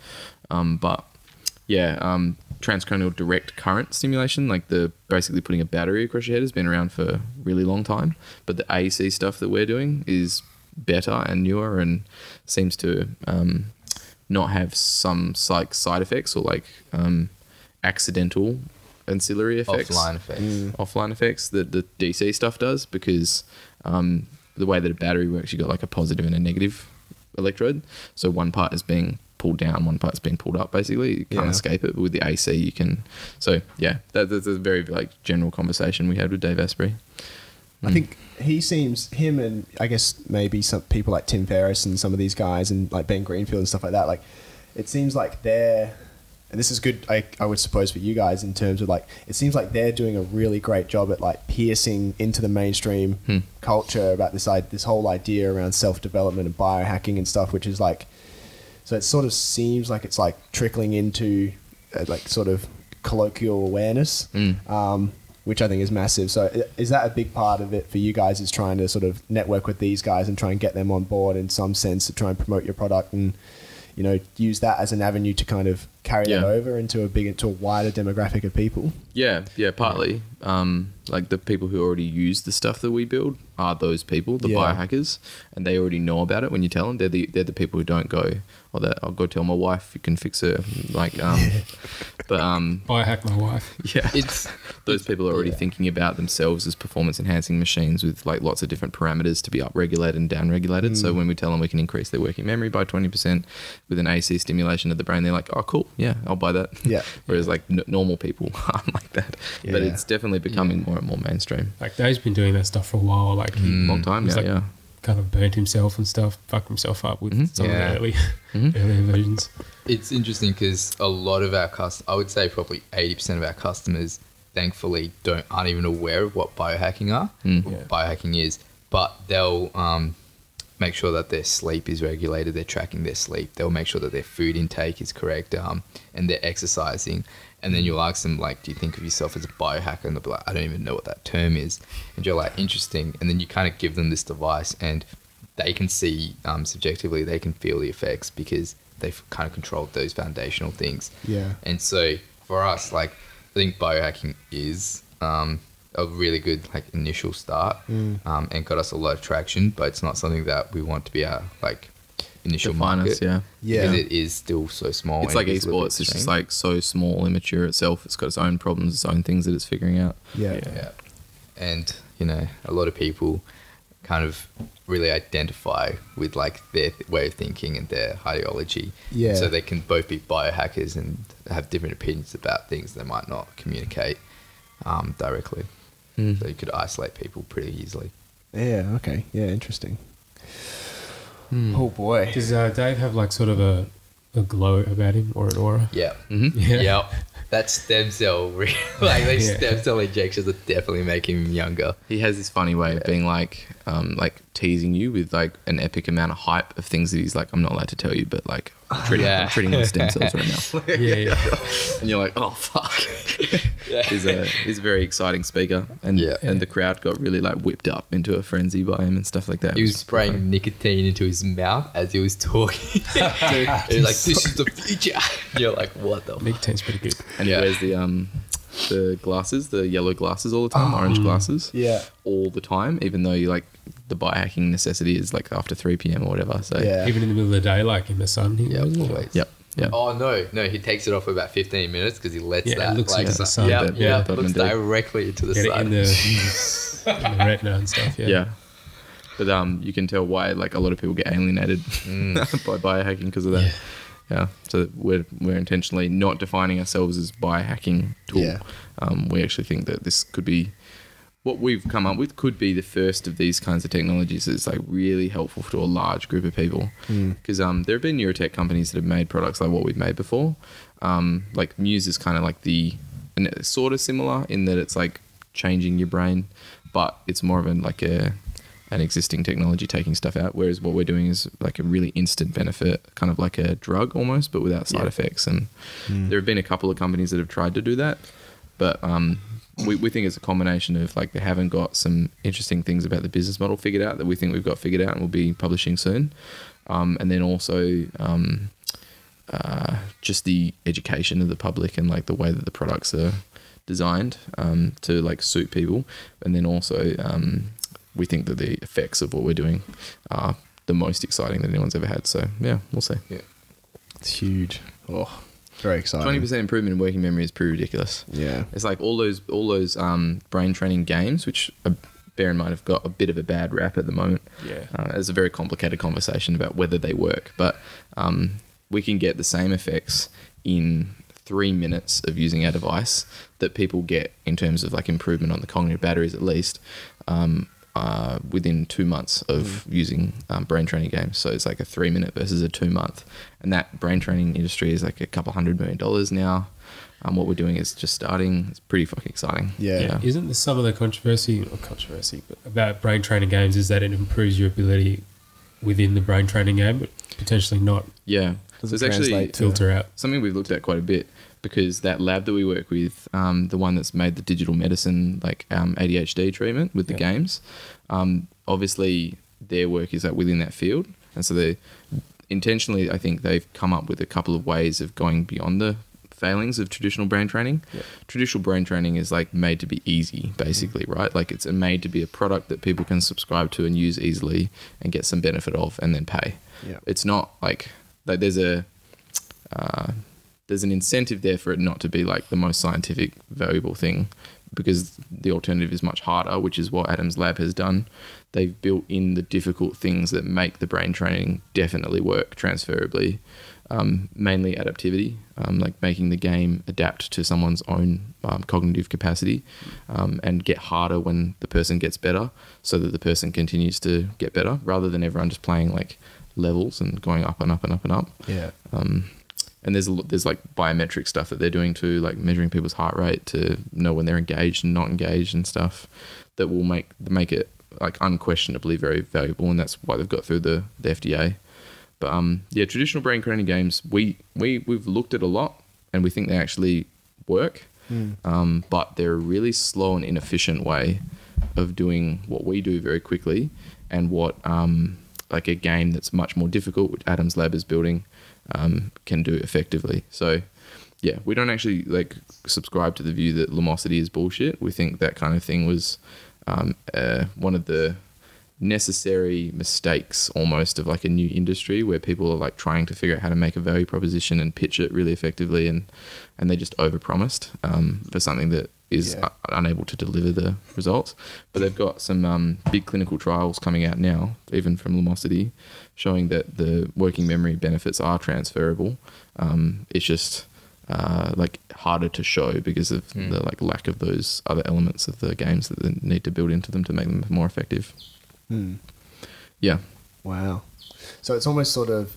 Transcranial direct current stimulation, like the basically putting a battery across your head, has been around for a really long time. But the AEC stuff that we're doing is better and newer and seems to not have some like side effects or like accidental ancillary effects, offline effects that the DC stuff does, because the way that a battery works, you got like a positive and a negative electrode. So one part is being pulled down, one part's being pulled up. Basically, you can't escape it. But with the AC, you can. So yeah, that's a very like general conversation we had with Dave Asprey. I think him and I guess maybe some people like Tim Ferriss and some of these guys and like Ben Greenfield and stuff like that. Like, it seems like they're, and this is good, I would suppose, for you guys in terms of like, it seems like they're doing a really great job at like piercing into the mainstream culture about this whole idea around self-development and biohacking and stuff, which is like, so it sort of seems like it's like trickling into like sort of colloquial awareness, which I think is massive. So is that a big part of it for you guys, is trying to sort of network with these guys and try and get them on board in some sense to try and promote your product and, you know, use that as an avenue to kind of carry that over into a wider demographic of people? Yeah, partly. Like the people who already use the stuff that we build are those people, the biohackers, and they already know about it when you tell them. They're the people who don't go, I'll go tell my wife you can fix her. Like, but biohack my wife. Yeah, those people are already thinking about themselves as performance enhancing machines with like lots of different parameters to be upregulated and downregulated. So when we tell them we can increase their working memory by 20% with an AC stimulation of the brain, they're like, oh cool, yeah, I'll buy that. Yeah. Whereas like normal people aren't like that. Yeah. But it's definitely becoming more and more mainstream. Like Dave's been doing that stuff for a while. Like long time now. Like, kind of burnt himself and stuff, fucked himself up with some of the earlier versions. It's interesting because a lot of our I would say probably 80% of our customers, thankfully, aren't even aware of what biohacking biohacking is, but they'll make sure that their sleep is regulated, they're tracking their sleep, they'll make sure that their food intake is correct, and they're exercising. And then you'll ask them, like, do you think of yourself as a biohacker? And they'll be like, I don't even know what that term is. And you're like, interesting. And then you kind of give them this device and they can see subjectively, they can feel the effects because they've kind of controlled those foundational things. Yeah. And so for us, like, I think biohacking is a really good like initial start and got us a lot of traction, but it's not something that we want to be our like initial market. Because it is still so small. It's like esports. It's just like so small, immature itself. It's got its own problems, its own things that it's figuring out. Yeah. And you know, a lot of people kind of really identify with like their way of thinking and their ideology. Yeah. So they can both be biohackers and have different opinions about things they might not communicate directly. So you could isolate people pretty easily. Yeah. Okay. Yeah. Interesting. Oh boy. Does Dave have like sort of a glow about him or an aura? Yeah. Yeah. That stem cell, like these stem cell injections are definitely making him younger. He has this funny way of being like teasing you with like an epic amount of hype of things that he's like, I'm not allowed to tell you, but like I'm treating my stem cells right now. And you're like, oh fuck. He's a very exciting speaker, and the crowd got really like whipped up into a frenzy by him and stuff like that. He was spraying nicotine into his mouth as he was talking. He was like, this is the future. And you're like, what the fuck? Nicotine's pretty good. And he wears the glasses, the yellow glasses all the time, orange glasses, all the time, even though you like the biohacking necessity is like after 3 p.m. or whatever. So even in the middle of the day, like in the sun. Always. Yep. Oh no, he takes it off for about 15 minutes because he lets that looks like into the sun. looks directly into the Get sun. it in the retina and stuff. Yeah. But you can tell why like a lot of people get alienated by biohacking because of that. Yeah. So we're intentionally not defining ourselves as biohacking tool. We actually think that this could be what we've come up with could be the first of these kinds of technologies that's like really helpful to a large group of people. Because there have been neurotech companies that have made products like what we've made before. Like Muse is kind of like and it's sort of similar in that it's like changing your brain, but it's more of an existing technology taking stuff out. Whereas what we're doing is like a really instant benefit, kind of like a drug almost, but without side effects. And there have been a couple of companies that have tried to do that, but we think it's a combination of like they haven't got some interesting things about the business model figured out that we think we've got figured out and we'll be publishing soon. And then also just the education of the public and like the way that the products are designed to like suit people. And then also we think that the effects of what we're doing are the most exciting that anyone's ever had. So yeah, we'll see. Yeah, it's huge. Oh, very exciting. 20% improvement in working memory is pretty ridiculous. Yeah, it's like all those brain training games, which bear in mind have got a bit of a bad rap at the moment. Yeah, it's a very complicated conversation about whether they work, but we can get the same effects in 3 minutes of using our device that people get in terms of like improvement on the cognitive batteries at least. Within 2 months of using brain training games. So it's like a 3 minute versus a 2 month. And that brain training industry is like $200 million now. What we're doing is just starting. It's pretty fucking exciting. Yeah. Isn't there some of the controversy but about brain training games is that it improves your ability within the brain training game, but potentially not? Yeah. So it's actually filter out. Something we've looked at quite a bit because that lab that we work with, the one that's made the digital medicine like ADHD treatment with the games, obviously their work is like within that field, and so they intentionally, I think they've come up with a couple of ways of going beyond the failings of traditional brain training. Traditional brain training is like made to be easy, basically, right? Like it's made to be a product that people can subscribe to and use easily and get some benefit of and then pay. It's not like there's an incentive there for it not to be like the most scientific valuable thing, because the alternative is much harder, which is what Adam's lab has done. They've built in the difficult things that make the brain training definitely work transferably, mainly adaptivity, like making the game adapt to someone's own cognitive capacity, and get harder when the person gets better so that the person continues to get better rather than everyone just playing like levels and going up and up and up and up. And there's like biometric stuff that they're doing too, like measuring people's heart rate to know when they're engaged and not engaged and stuff that will make it like unquestionably very valuable, and that's why they've got through the FDA. But traditional brain training games we've looked at a lot and we think they actually work, but they're a really slow and inefficient way of doing what we do very quickly, and what like a game that's much more difficult, which Adam's lab is building, can do effectively. So yeah, we don't actually like subscribe to the view that Lumosity is bullshit. We think that kind of thing was one of the necessary mistakes almost of like a new industry where people are like trying to figure out how to make a value proposition and pitch it really effectively, and they just overpromised for something that is unable to deliver the results. But they've got some big clinical trials coming out now, even from Lumosity, showing that the working memory benefits are transferable. It's just like harder to show because of the like lack of those other elements of the games that they need to build into them to make them more effective. Yeah. Wow. So it's almost sort of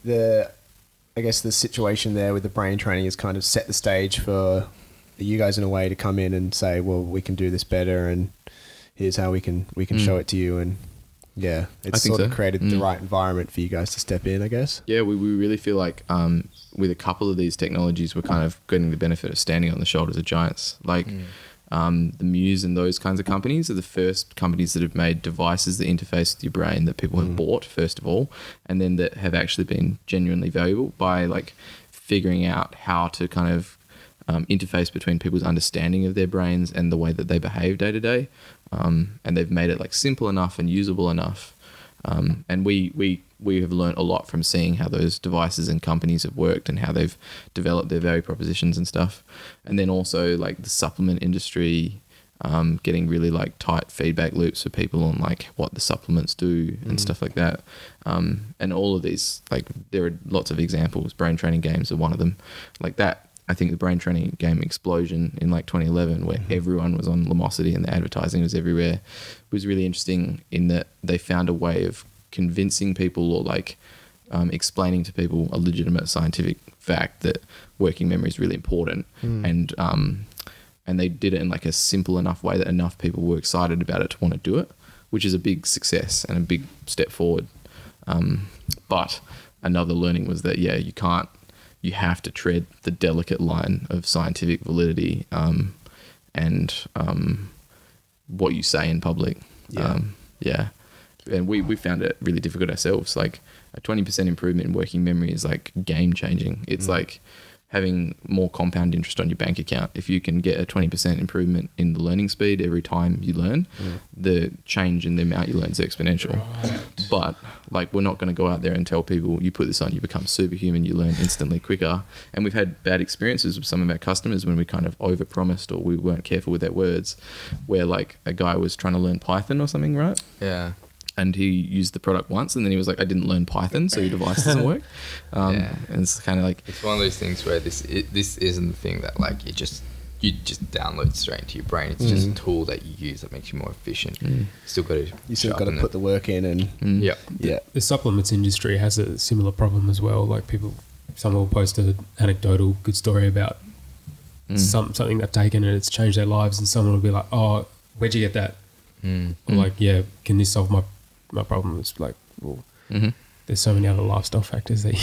the situation there with the brain training is kind of set the stage for you guys in a way to come in and say, well, we can do this better, and here's how we can show it to you. And it's sort of created the right environment for you guys to step in, I guess. Yeah, we really feel like with a couple of these technologies, we're kind of getting the benefit of standing on the shoulders of giants. Like the Muse and those kinds of companies are the first companies that have made devices that interface with your brain that people have bought, first of all, and then that have actually been genuinely valuable by like figuring out how to kind of interface between people's understanding of their brains and the way that they behave day to day. And they've made it like simple enough and usable enough. And we have learned a lot from seeing how those devices and companies have worked and how they've developed their value propositions and stuff. And then also like the supplement industry, getting really like tight feedback loops for people on like what the supplements do and stuff like that. And all of these, like there are lots of examples. Brain training games are one of them. Like that, I think the brain training game explosion in like 2011 where everyone was on Lumosity and the advertising was everywhere was really interesting in that they found a way of convincing people or like explaining to people a legitimate scientific fact that working memory is really important. And they did it in like a simple enough way that enough people were excited about it to want to do it, which is a big success and a big step forward. But another learning was that, you have to tread the delicate line of scientific validity and what you say in public. And we found it really difficult ourselves. Like a 20% improvement in working memory is like game changing. It's like having more compound interest on your bank account. If you can get a 20% improvement in the learning speed every time you learn, the change in the amount you learn is exponential. Right. But like, we're not going to go out there and tell people you put this on, you become superhuman, you learn instantly quicker. And we've had bad experiences with some of our customers when we kind of overpromised or we weren't careful with their words, where like a guy was trying to learn Python or something, right? Yeah. And he used the product once and then he was like, I didn't learn Python, so your device doesn't work. And it's kind of like, it's one of those things where this isn't the thing that like you just download straight into your brain. It's just a tool that you use that makes you more efficient. You still got to put the work in and The supplements industry has a similar problem as well. Like someone will post an anecdotal good story about something they've taken and it's changed their lives, and someone will be like, oh, where'd you get that? Or like, can this solve my problem? It's like, well, there's so many other lifestyle factors that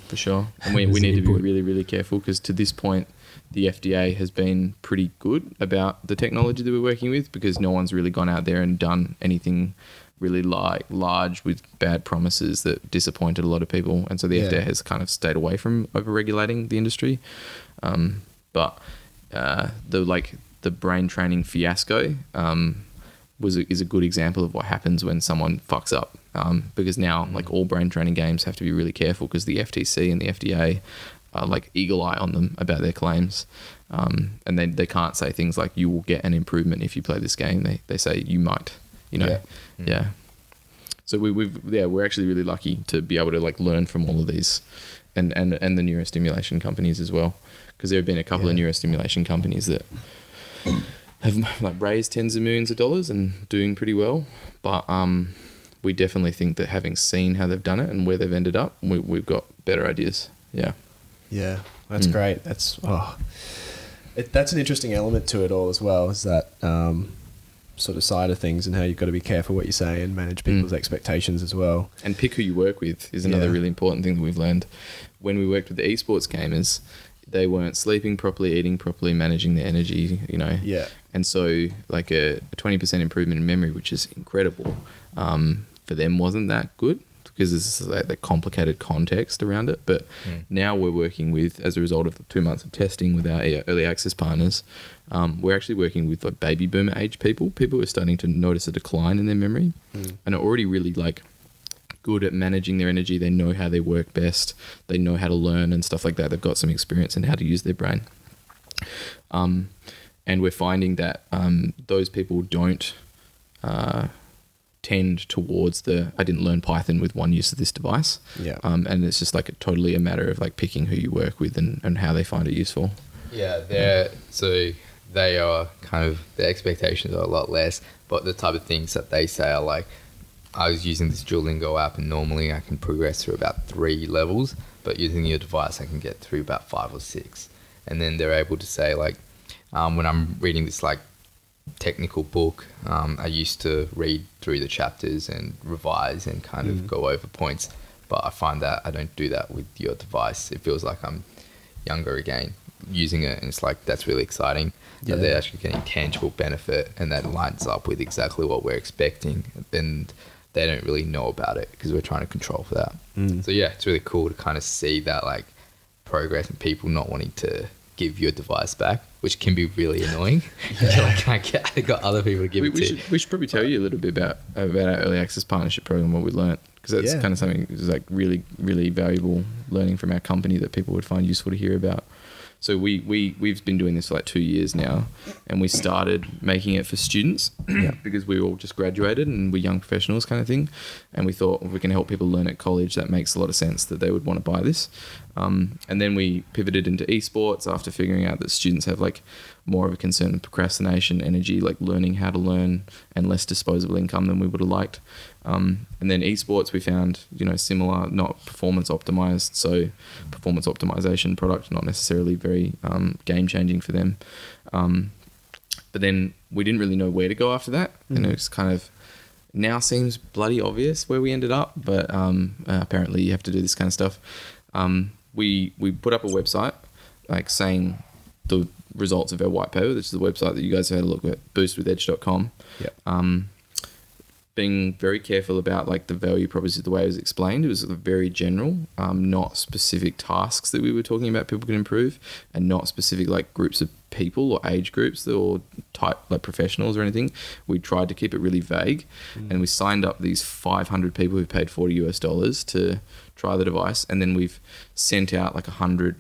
for sure. And we need to be really, really careful, because to this point, the FDA has been pretty good about the technology that we're working with, because no one's really gone out there and done anything really large with bad promises that disappointed a lot of people. And so the FDA has kind of stayed away from over-regulating the industry. But the brain training fiasco is a good example of what happens when someone fucks up, because now like all brain training games have to be really careful, because the FTC and the FDA are like eagle eye on them about their claims, and they can't say things like you will get an improvement if you play this game. They say you might, So we're actually really lucky to be able to like learn from all of these, and the neurostimulation companies as well, because there have been a couple of neurostimulation companies that have like raised tens of millions of dollars and doing pretty well, but we definitely think that having seen how they've done it and where they've ended up, we've got better ideas. That's great. That's that's an interesting element to it all as well, is that sort of side of things, and how you've got to be careful what you say and manage people's expectations as well, and pick who you work with is another really important thing that we've learned. When we worked with the esports gamers, they weren't sleeping properly, eating properly, managing their energy, And so like a 20% improvement in memory, which is incredible, for them wasn't that good, because there's like the complicated context around it. But now we're working with, as a result of the 2 months of testing with our early access partners, we're actually working with like baby boomer age people who are starting to notice a decline in their memory and are already really like good at managing their energy. They know how they work best. They know how to learn and stuff like that. They've got some experience in how to use their brain. And we're finding that those people don't tend towards I didn't learn Python with one use of this device. And it's just like totally a matter of like picking who you work with and how they find it useful. So they are kind of, their expectations are a lot less, but the type of things that they say are like, I was using this Duolingo app and normally I can progress through about 3 levels, but using your device I can get through about 5 or 6. And then they're able to say like, when I'm reading this like technical book, I used to read through the chapters and revise and kind of go over points, but I find that I don't do that with your device. It feels like I'm younger again using it, and it's like, that's really exciting that they're actually getting tangible benefit, and that lines up with exactly what we're expecting, and they don't really know about it because we're trying to control for that. So it's really cool to kind of see that like progress and people not wanting to give your device back, which can be really annoying. You're like, I got other people to give it to. We should probably tell you a little bit about our early access partnership program, what we learnt, because that's kind of something that's like really, really valuable learning from our company that people would find useful to hear about. So we've been doing this for like 2 years now, and we started making it for students because we all just graduated and we're young professionals kind of thing. And we thought if we can help people learn at college, that makes a lot of sense that they would want to buy this. And then we pivoted into esports after figuring out that students have like more of a concern with procrastination, energy, like learning how to learn, and less disposable income than we would have liked. And then esports we found, similar, not performance optimized. So performance optimization product, not necessarily very game changing for them. But then we didn't really know where to go after that. And it's kind of now seems bloody obvious where we ended up, but apparently you have to do this kind of stuff. We put up a website like saying the results of our white paper. This is the website that you guys had a look at, boostwithedge.com. Being very careful about like the value proposition, the way it was explained. It was very general, not specific tasks that we were talking about people can improve, and not specific like groups of people or age groups or type like professionals or anything. We tried to keep it really vague, and we signed up these 500 people who paid $40 to try the device, and then we've sent out like 100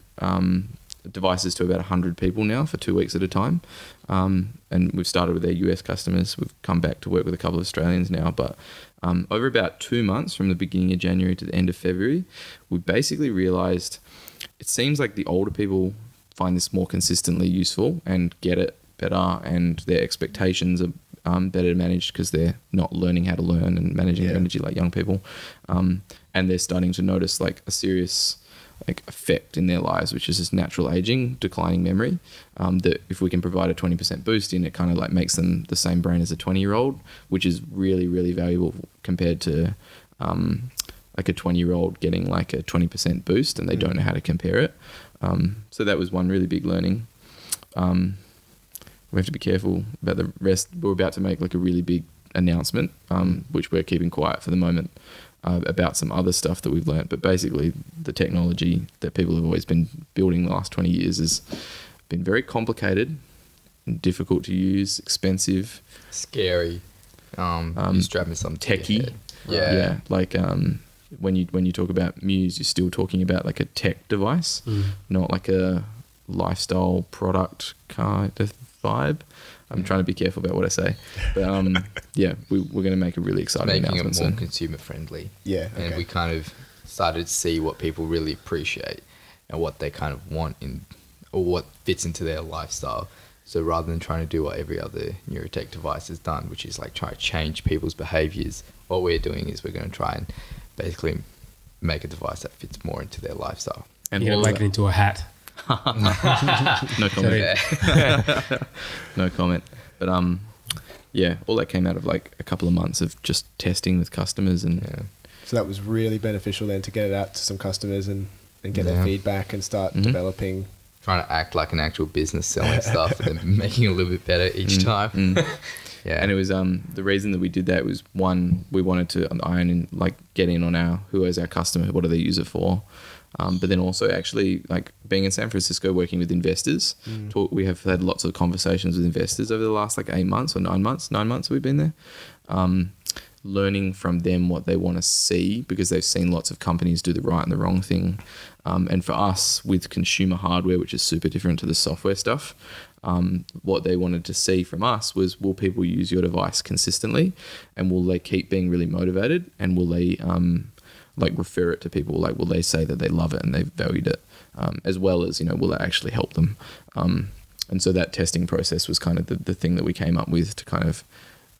devices to about 100 people now for 2 weeks at a time. And we've started with our US customers. We've come back to work with a couple of Australians now, but over about 2 months from the beginning of January to the end of February, we basically realized it seems like the older people find this more consistently useful and get it better, and their expectations are better managed because they're not learning how to learn and managing their energy like young people. And they're starting to notice like a serious like effect in their lives, which is just natural aging, declining memory, that if we can provide a 20% boost in, it kind of like makes them the same brain as a 20-year-old, which is really, really valuable compared to like a 20-year-old getting like a 20% boost and they don't know how to compare it. So that was one really big learning. We have to be careful about the rest. We're about to make like a really big announcement, which we're keeping quiet for the moment, about some other stuff that we've learned. But basically the technology that people have always been building the last 20 years has been very complicated and difficult to use, expensive, scary. You're strapping something techie. Yeah. Like when you talk about Muse, you're still talking about like a tech device, not like a lifestyle product kind of vibe. I'm trying to be careful about what I say, but we're going to make a really exciting announcement. Making it more consumer friendly. Yeah, okay. And we kind of started to see what people really appreciate and what they kind of want or what fits into their lifestyle. So rather than trying to do what every other neurotech device has done, which is like try to change people's behaviors, what we're doing is we're going to try and basically make a device that fits more into their lifestyle. And you're going to make it into a hat. No comment. No comment. But all that came out of like a couple of months of just testing with customers, and so that was really beneficial then to get it out to some customers and get their feedback and start developing. Trying to act like an actual business selling stuff and then making it a little bit better each time. Yeah. And it was the reason that we did that was, one, we wanted to iron in, like get in on who is our customer, what do they use it for, but then also actually like being in San Francisco working with investors. We have had lots of conversations with investors over the last like 8 months or 9 months. 9 months we've been there, learning from them what they want to see, because they've seen lots of companies do the right and the wrong thing. And for us with consumer hardware, which is super different to the software stuff, what they wanted to see from us was, will people use your device consistently, and will they keep being really motivated, and will they like refer it to people, like will they say that they love it and they've valued it, as well as, will it actually help them. And so that testing process was kind of the thing that we came up with to kind of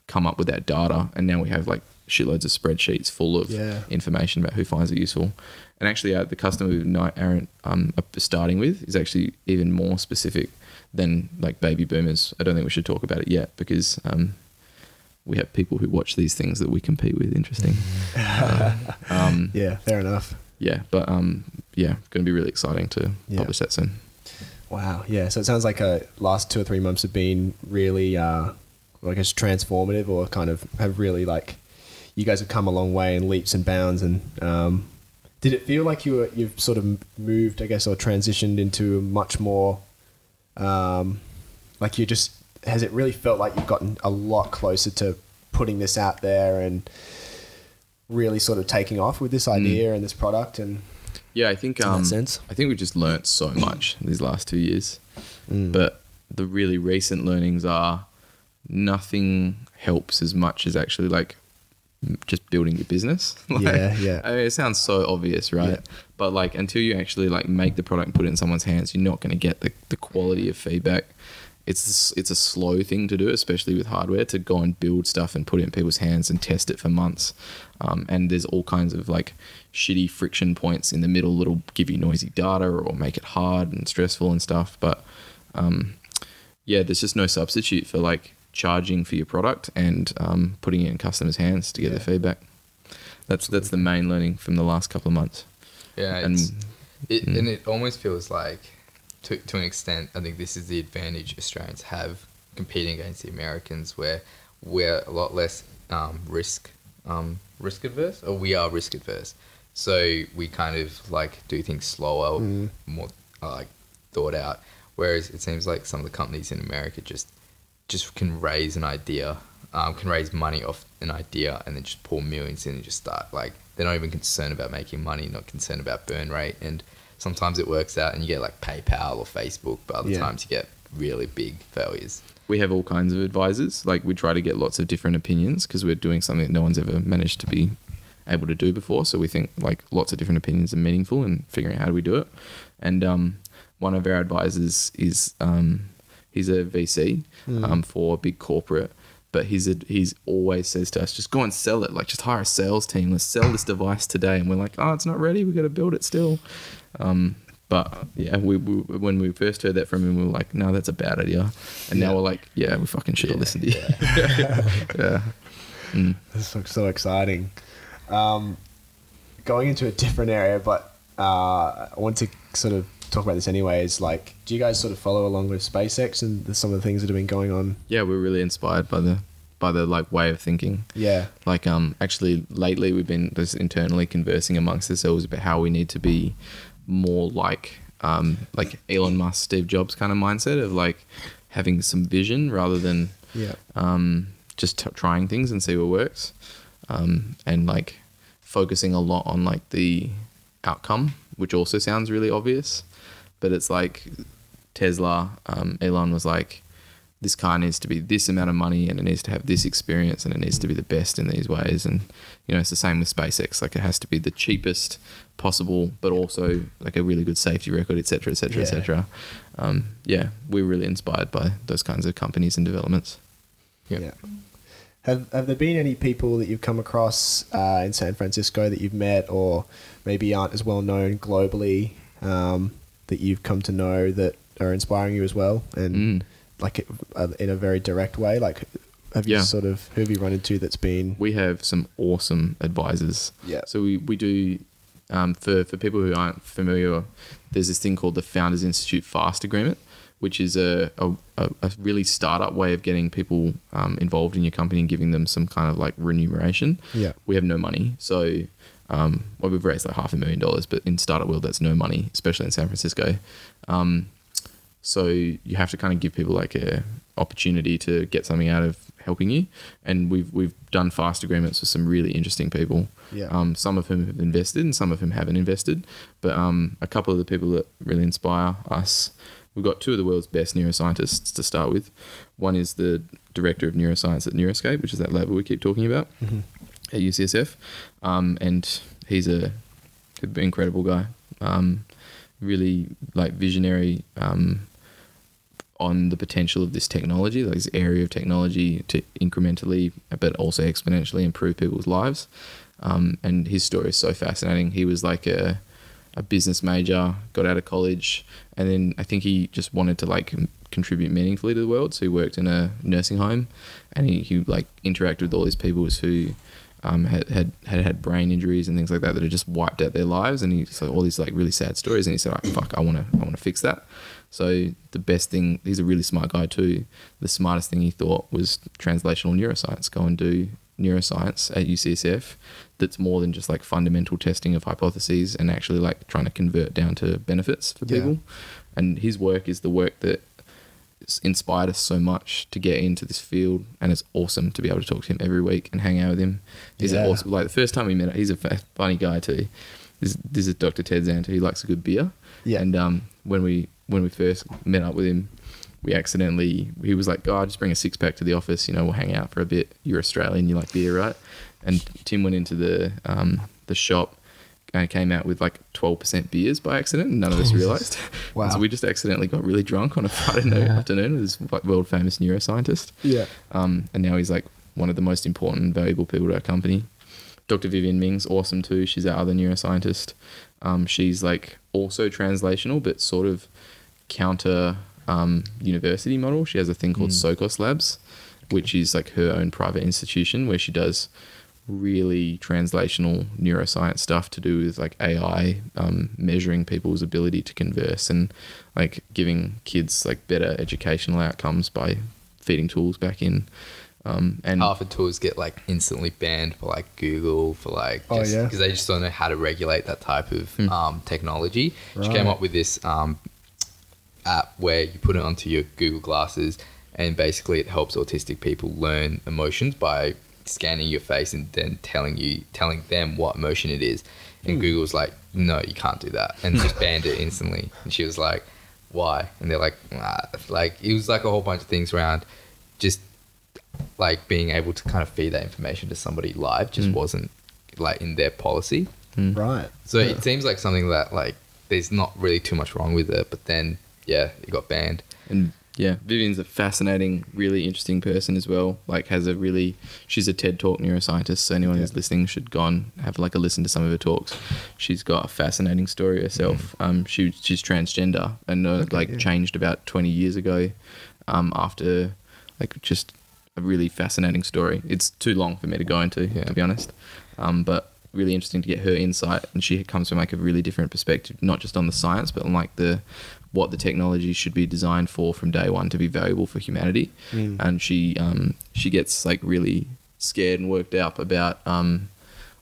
come up with that data. And now we have like shitloads of spreadsheets full of information about who finds it useful. And actually the customer Aaron starting with is actually even more specific than like baby boomers. I don't think we should talk about it yet, because we have people who watch these things that we compete with. Interesting. Yeah, fair enough. Yeah, but going to be really exciting to publish that soon. Wow. Yeah. So it sounds like last 2 or 3 months have been really, I guess, transformative, or kind of have really like, you guys have come a long way in leaps and bounds. And did it feel like you've sort of moved, I guess, or transitioned into a much more Like has it really felt like you've gotten a lot closer to putting this out there and really sort of taking off with this idea and this product? And yeah, I think in that sense, I think we just learnt so much these last 2 years. But the really recent learnings are nothing helps as much as actually like just building your business. Like, yeah. I mean, it sounds so obvious, right? Yeah. But like until you actually like make the product and put it in someone's hands, you're not going to get the quality of feedback. It's a slow thing to do, especially with hardware, to go and build stuff and put it in people's hands and test it for months. And there's all kinds of like shitty friction points in the middle that'll give you noisy data or make it hard and stressful and stuff. But yeah, there's just no substitute for like charging for your product and putting it in customers' hands to get the feedback. That's the main learning from the last couple of months. Yeah, and it almost feels like, to an extent, I think this is the advantage Australians have competing against the Americans, where we're a lot less risk adverse, or we are risk adverse. So we kind of like do things slower, more like thought out. Whereas it seems like some of the companies in America just can raise an idea, can raise money off an idea, and then just pour millions in and just start. Like, they're not even concerned about making money, not concerned about burn rate. And sometimes it works out and you get like PayPal or Facebook, but other times you get really big failures. We have all kinds of advisors. Like, we try to get lots of different opinions because we're doing something that no one's ever managed to be able to do before. So we think like lots of different opinions are meaningful and figuring out how do we do it. And one of our advisors is he's a VC for a big corporate, but he's always says to us, just go and sell it. Like, just hire a sales team. Let's sell this device today. And we're like, oh, it's not ready. We got to build it still. But yeah, we when we first heard that from him, we were like, no, that's a bad idea. And now we're like, yeah, we fucking should have listened to you. Yeah. This looks so exciting. Going into a different area, but I want to sort of talk about this anyway, is like, do you guys sort of follow along with SpaceX and some of the things that have been going on? Yeah, we're really inspired by the like way of thinking. Yeah. Like actually lately we've been just internally conversing amongst ourselves about how we need to be more like Elon Musk, Steve Jobs kind of mindset of like having some vision rather than just trying things and see what works, and like focusing a lot on like the outcome, which also sounds really obvious, but it's like Tesla, Elon was like, this car needs to be this amount of money and it needs to have this experience and it needs to be the best in these ways. And, you know, it's the same with SpaceX. Like, it has to be the cheapest possible, but also like a really good safety record, et cetera, et cetera, et cetera. Yeah, we're really inspired by those kinds of companies and developments. Yeah. Have there been any people that you've come across in San Francisco that you've met, or maybe aren't as well known globally, that you've come to know that are inspiring you as well? And like in a very direct way, like have you sort of, who have you run into that's been? We have some awesome advisors. Yeah. So we do, for people who aren't familiar, there's this thing called the Founders Institute Fast Agreement, which is a really startup way of getting people involved in your company and giving them some kind of like remuneration. Yeah. We have no money. So we've raised like $500,000, but in startup world, that's no money, especially in San Francisco. So you have to kind of give people like a opportunity to get something out of helping you. And we've done fast agreements with some really interesting people. Yeah. Some of whom have invested and some of whom haven't invested. But a couple of the people that really inspire us, we've got two of the world's best neuroscientists to start with. One is the director of neuroscience at Neuroscape, which is that lab we keep talking about at UCSF. And he's an incredible guy. Really like visionary on the potential of this technology, like this area of technology to incrementally but also exponentially improve people's lives. And his story is so fascinating. He was like a business major, got out of college, and then I think he just wanted to like contribute meaningfully to the world. So he worked in a nursing home, and he like interacted with all these people who had brain injuries and things like that had just wiped out their lives, and he saw all these like really sad stories, and he said, "Oh, fuck, I want to fix that." So the best thing, he's a really smart guy too. The smartest thing he thought was translational neuroscience. Go and do neuroscience at UCSF that's more than just like fundamental testing of hypotheses and actually like trying to convert down to benefits for people. And his work is the work that inspired us so much to get into this field, and it's awesome to be able to talk to him every week and hang out with him. He's awesome. Like the first time we met, he's a funny guy too. This is Dr. Ted Zanter. He likes a good beer. Yeah. And when we first met up with him, he was like, "Oh, just bring a 6-pack to the office. We'll hang out for a bit. You're Australian, you like beer, right?" And Tim went into the shop and came out with like 12% beers by accident, and none of us realised. Wow. So we just accidentally got really drunk on a Friday afternoon with this like world famous neuroscientist. Yeah. And now he's like one of the most important and valuable people to our company. Dr. Vivian Ming's awesome too. She's our other neuroscientist. She's like also translational, but sort of counter university model. She has a thing called SOCOS Labs, which is like her own private institution where she does really translational neuroscience stuff to do with like AI, measuring people's ability to converse and like giving kids like better educational outcomes by feeding tools back in. And half the tools get like instantly banned for like Google for like because they just don't know how to regulate that type of technology. Right. She came up with this app where you put it onto your Google glasses, and basically it helps autistic people learn emotions by scanning your face and then telling them what emotion it is. And Google's like, "No, you can't do that," and just banned it instantly. And she was like, "Why?" And they're like, "Nah." Like it was like a whole bunch of things around just like being able to kind of feed that information to somebody live just wasn't like in their policy. Right. So it seems like something that like there's not really too much wrong with it, but then it got banned. And Vivian's a fascinating, really interesting person as well. Like she's a TED Talk neuroscientist, so anyone who's listening should go and have like a listen to some of her talks. She's got a fascinating story herself. She's transgender and changed about 20 years ago after like just a really fascinating story. It's too long for me to go into, to be honest. But really interesting to get her insight, and she comes from like a really different perspective, not just on the science, but on like what the technology should be designed for from day one to be valuable for humanity. And she gets like really scared and worked up about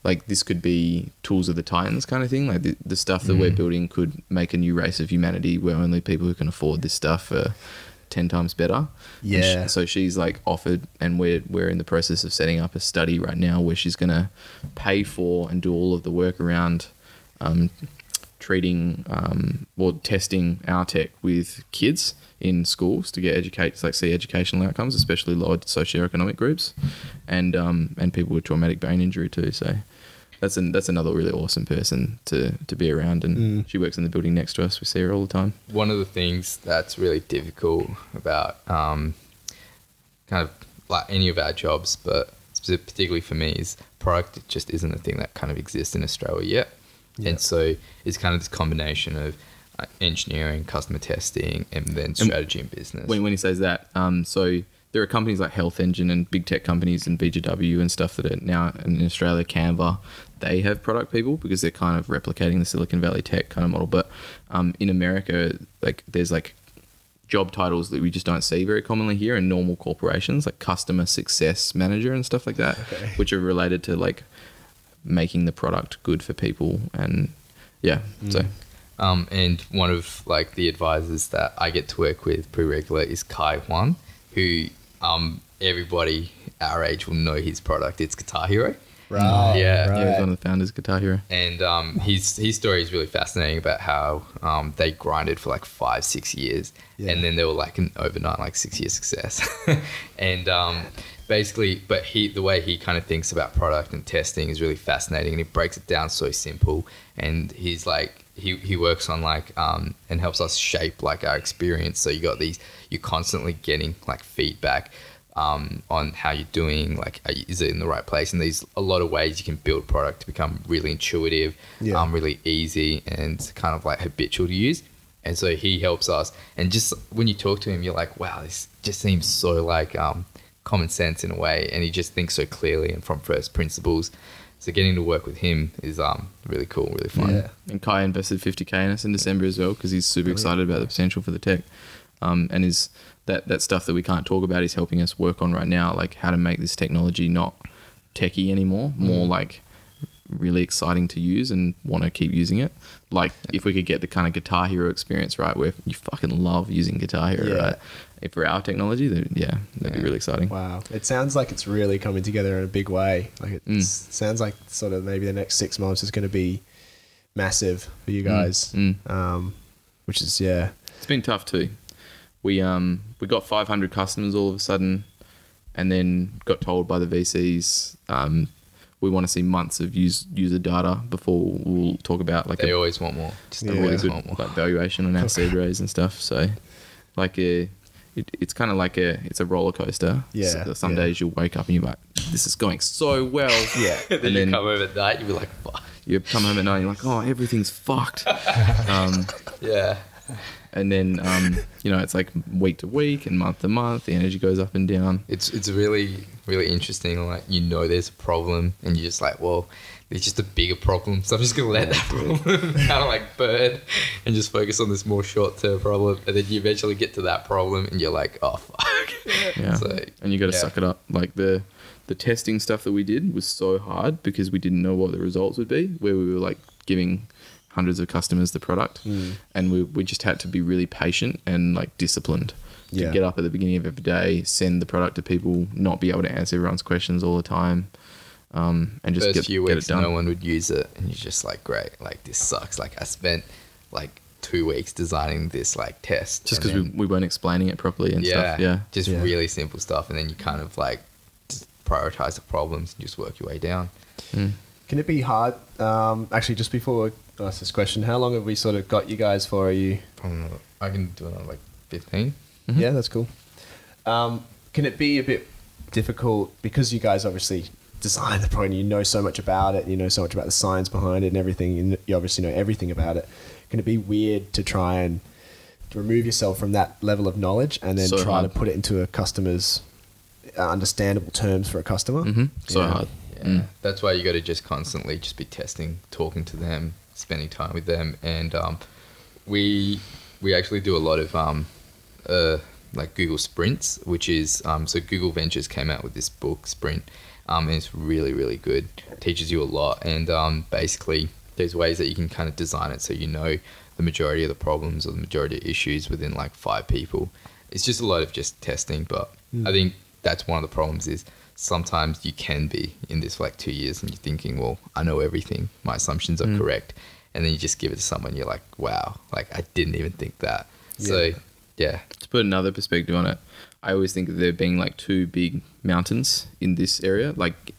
like this could be tools of the Titans kind of thing. Like the stuff that we're building could make a new race of humanity where only people who can afford this stuff are 10 times better. So she's like offered, and we're in the process of setting up a study right now where she's going to pay for and do all of the work around treating or testing our tech with kids in schools to get see educational outcomes, especially lower socioeconomic groups, and people with traumatic brain injury too. So that's another really awesome person to be around, and she works in the building next to us. We see her all the time. One of the things that's really difficult about kind of like any of our jobs, but particularly for me, is product just isn't a thing that kind of exists in Australia yet. And so it's kind of this combination of engineering, customer testing, and then strategy and business. When he says that, so there are companies like Health Engine and big tech companies and BGW and stuff that are now in Australia, Canva, they have product people because they're kind of replicating the Silicon Valley tech kind of model. But in America, like there's like job titles that we just don't see very commonly here in normal corporations, like customer success manager and stuff like that, which are related to like making the product good for people. And so and one of like the advisors that I get to work with pretty regular is Kai Huang, who everybody our age will know his product. It's Guitar Hero. Right. He's one of the founders of Guitar Hero. And his story is really fascinating about how they grinded for like 5-6 years, and then they were like an overnight like 6-year success. And basically, but the way he kind of thinks about product and testing is really fascinating, and he breaks it down so simple. And he's like he works on like and helps us shape like our experience. So you're constantly getting like feedback on how you're doing, like is it in the right place, and there's a lot of ways you can build product to become really intuitive, really easy, and kind of like habitual to use. And so he helps us, and just when you talk to him, you're like, wow, this just seems so like common sense in a way, and he just thinks so clearly and from first principles. So getting to work with him is really cool, really fun. And Kai invested $50,000 in us in December as well, because he's super excited about the potential for the tech, and is that stuff that we can't talk about is helping us work on right now, like how to make this technology not techie anymore, more like really exciting to use and want to keep using it. Like if we could get the kind of Guitar Hero experience, right, where you fucking love using Guitar Hero, right? for our technology, then that'd be really exciting. Wow. It sounds like it's really coming together in a big way. Like it sounds like sort of maybe the next 6 months is going to be massive for you guys. Which is, It's been tough too. We got 500 customers all of a sudden, and then got told by the VCs, we want to see months of user data before we'll talk about like they always want more. Just a really good like valuation on our seed raise and stuff. So like it's kind of like it's a roller coaster. Yeah. So some days you'll wake up and you're like, this is going so well. Yeah. And then you come home at night, you'll be like, fuck. You come home at night and you're like, oh, everything's fucked. Yeah. And then, it's like week to week and month to month, the energy goes up and down. It's really, really interesting. Like, there's a problem and you're just like, well, there's just a bigger problem. So I'm just going to let that problem kind of like burn and just focus on this more short-term problem. And then you eventually get to that problem and you're like, oh, fuck. Yeah. So, and you got to suck it up. Like the testing stuff that we did was so hard because we didn't know what the results would be, where we were like giving hundreds of customers the product, and we just had to be really patient and like disciplined to get up at the beginning of every day, send the product to people, not be able to answer everyone's questions all the time, and just First few get weeks, it done. No one would use it, and you're just like, great, like this sucks. Like I spent like 2 weeks designing this like test, just because we weren't explaining it properly and stuff. Just really simple stuff, and then you kind of like just prioritize the problems and just work your way down. Can it be hard? Actually, just before I ask this question, how long have we sort of got you guys for? Are you? I can do it on like 15. Yeah, that's cool. Can it be a bit difficult because you guys obviously design the product, you know so much about it, you know so much about the science behind it and everything, you obviously know everything about it. Can it be weird to try and remove yourself from that level of knowledge and then try to put it into a customer's understandable terms for a customer? So hard. Yeah. That's why you got to just constantly just be testing, talking to them, spending time with them. And we actually do a lot of like Google Sprints, which is so Google Ventures came out with this book Sprint, and it's really, really good. It teaches you a lot, and basically there's ways that you can kind of design it so you know the majority of the problems or the majority of issues within like 5 people. It's just a lot of just testing, but I think that's one of the problems is sometimes you can be in this for like 2 years and you're thinking, well, I know everything, my assumptions are correct, and then you just give it to someone, you're like, wow, like I didn't even think that. So to put another perspective on it, I always think of there being like 2 big mountains in this area. Like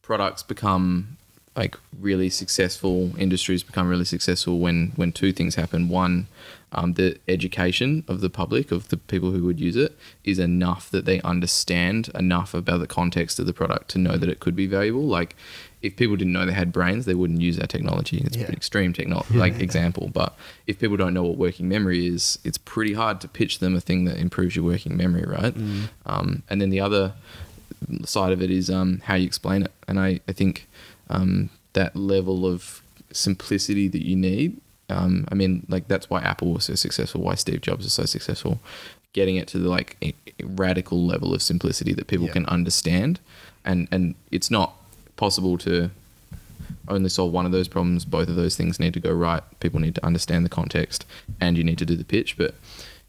products become like really successful, industries become really successful when 2 things happen. One, the education of the public, of the people who would use it, is enough that they understand enough about the context of the product to know that it could be valuable. Like if people didn't know they had brains, they wouldn't use our technology. It's an extreme technology, like example. But if people don't know what working memory is, it's pretty hard to pitch them a thing that improves your working memory, right? And then the other side of it is how you explain it. And I think that level of simplicity that you need, I mean, like that's why Apple was so successful, why Steve Jobs was so successful, getting it to the like a radical level of simplicity that people can understand. And it's not possible to only solve one of those problems. Both of those things need to go right. People need to understand the context and you need to do the pitch. But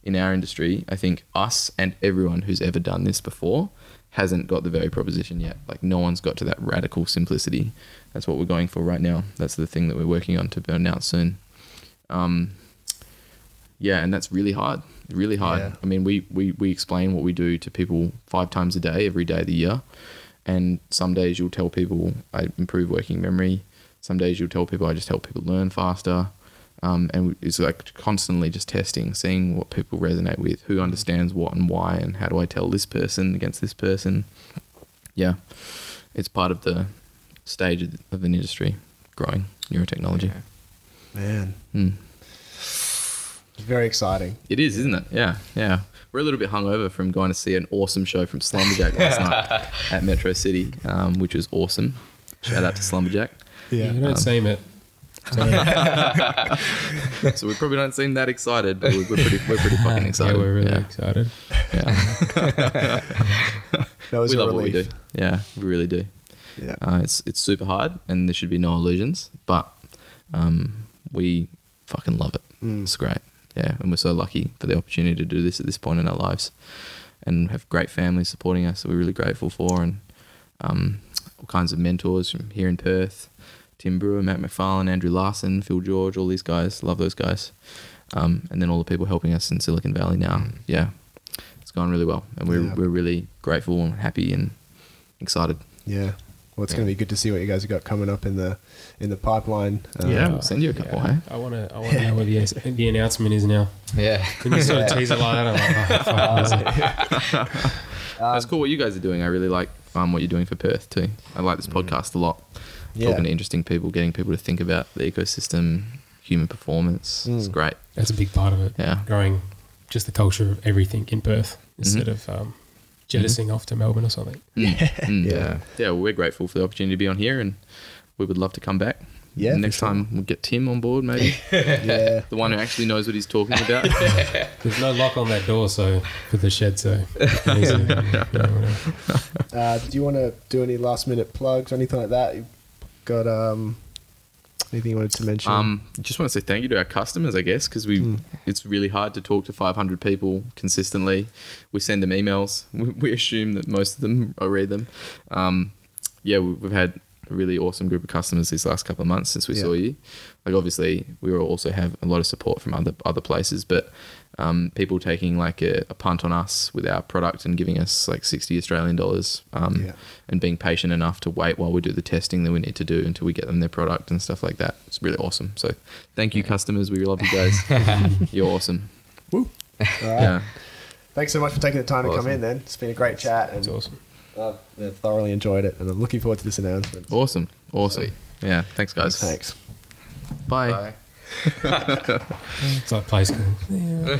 in our industry, I think us and everyone who's ever done this before hasn't got the value proposition yet. Like no one's got to that radical simplicity. That's what we're going for right now. That's the thing that we're working on to be announced soon. And that's really hard. Really hard. Yeah. I mean, we explain what we do to people 5 times a day, every day of the year. And some days you'll tell people I improve working memory. Some days you'll tell people I just help people learn faster. And it's like constantly just testing, seeing what people resonate with, who understands what and why, and how do I tell this person against this person. Yeah, it's part of the stage of an industry growing neurotechnology. Man. Very exciting. It is, isn't it? Yeah. We're a little bit hungover from going to see an awesome show from Slumberjack last night at Metro City, which was awesome. Shout out to Slumberjack. Yeah, you don't seem it. So we probably don't seem that excited, but we're pretty fucking excited. Yeah, we're really excited. Yeah. That was we love relief. what we do. Yeah, we really do. Yeah. It's super hard and there should be no illusions, but we fucking love it. It's great. and we're so lucky for the opportunity to do this at this point in our lives, and have great families supporting us that we're really grateful for, and all kinds of mentors from here in Perth, Tim Brewer, Matt McFarlane, Andrew Larson, Phil George, all these guys, love those guys. And then all the people helping us in Silicon Valley now. Yeah, it's gone really well, and we're really grateful and happy and excited. Yeah. Well, it's going to be good to see what you guys have got coming up in the pipeline. We'll send you a couple. Hey? I want to know what the announcement is now. Yeah. Can you sort of tease it like that? I'm like, That's cool what you guys are doing. I really like what you're doing for Perth too. I like this podcast a lot. Talking to interesting people, getting people to think about the ecosystem, human performance. It's great. That's a big part of it. Yeah. Growing just the culture of everything in Perth instead of jettisoning off to Melbourne or something. Yeah, well, we're grateful for the opportunity to be on here, and we would love to come back. Yeah, next time we'll get Tim on board, maybe. Yeah, the one who actually knows what he's talking about. There's no lock on that door, so for the shed, so. Do you want to do any last minute plugs or anything like that? You've got anything you wanted to mention? Just want to say thank you to our customers, I guess, because it's really hard to talk to 500 people consistently. We send them emails. We assume that most of them, I read them. We've had a really awesome group of customers these last couple of months since we saw you. Like, obviously, we will also have a lot of support from other places, but people taking like a punt on us with our product and giving us like 60 Australian dollars and being patient enough to wait while we do the testing that we need to do until we get them their product and stuff like that. It's really awesome. So thank you, customers. We love you guys. You're awesome. Woo. All right. Yeah. Thanks so much for taking the time to come in then. It's been a great chat. And it's awesome. I've thoroughly enjoyed it, and I'm looking forward to this announcement. Awesome. Yeah, thanks, guys. Thanks. Bye. It's like play school. Yeah.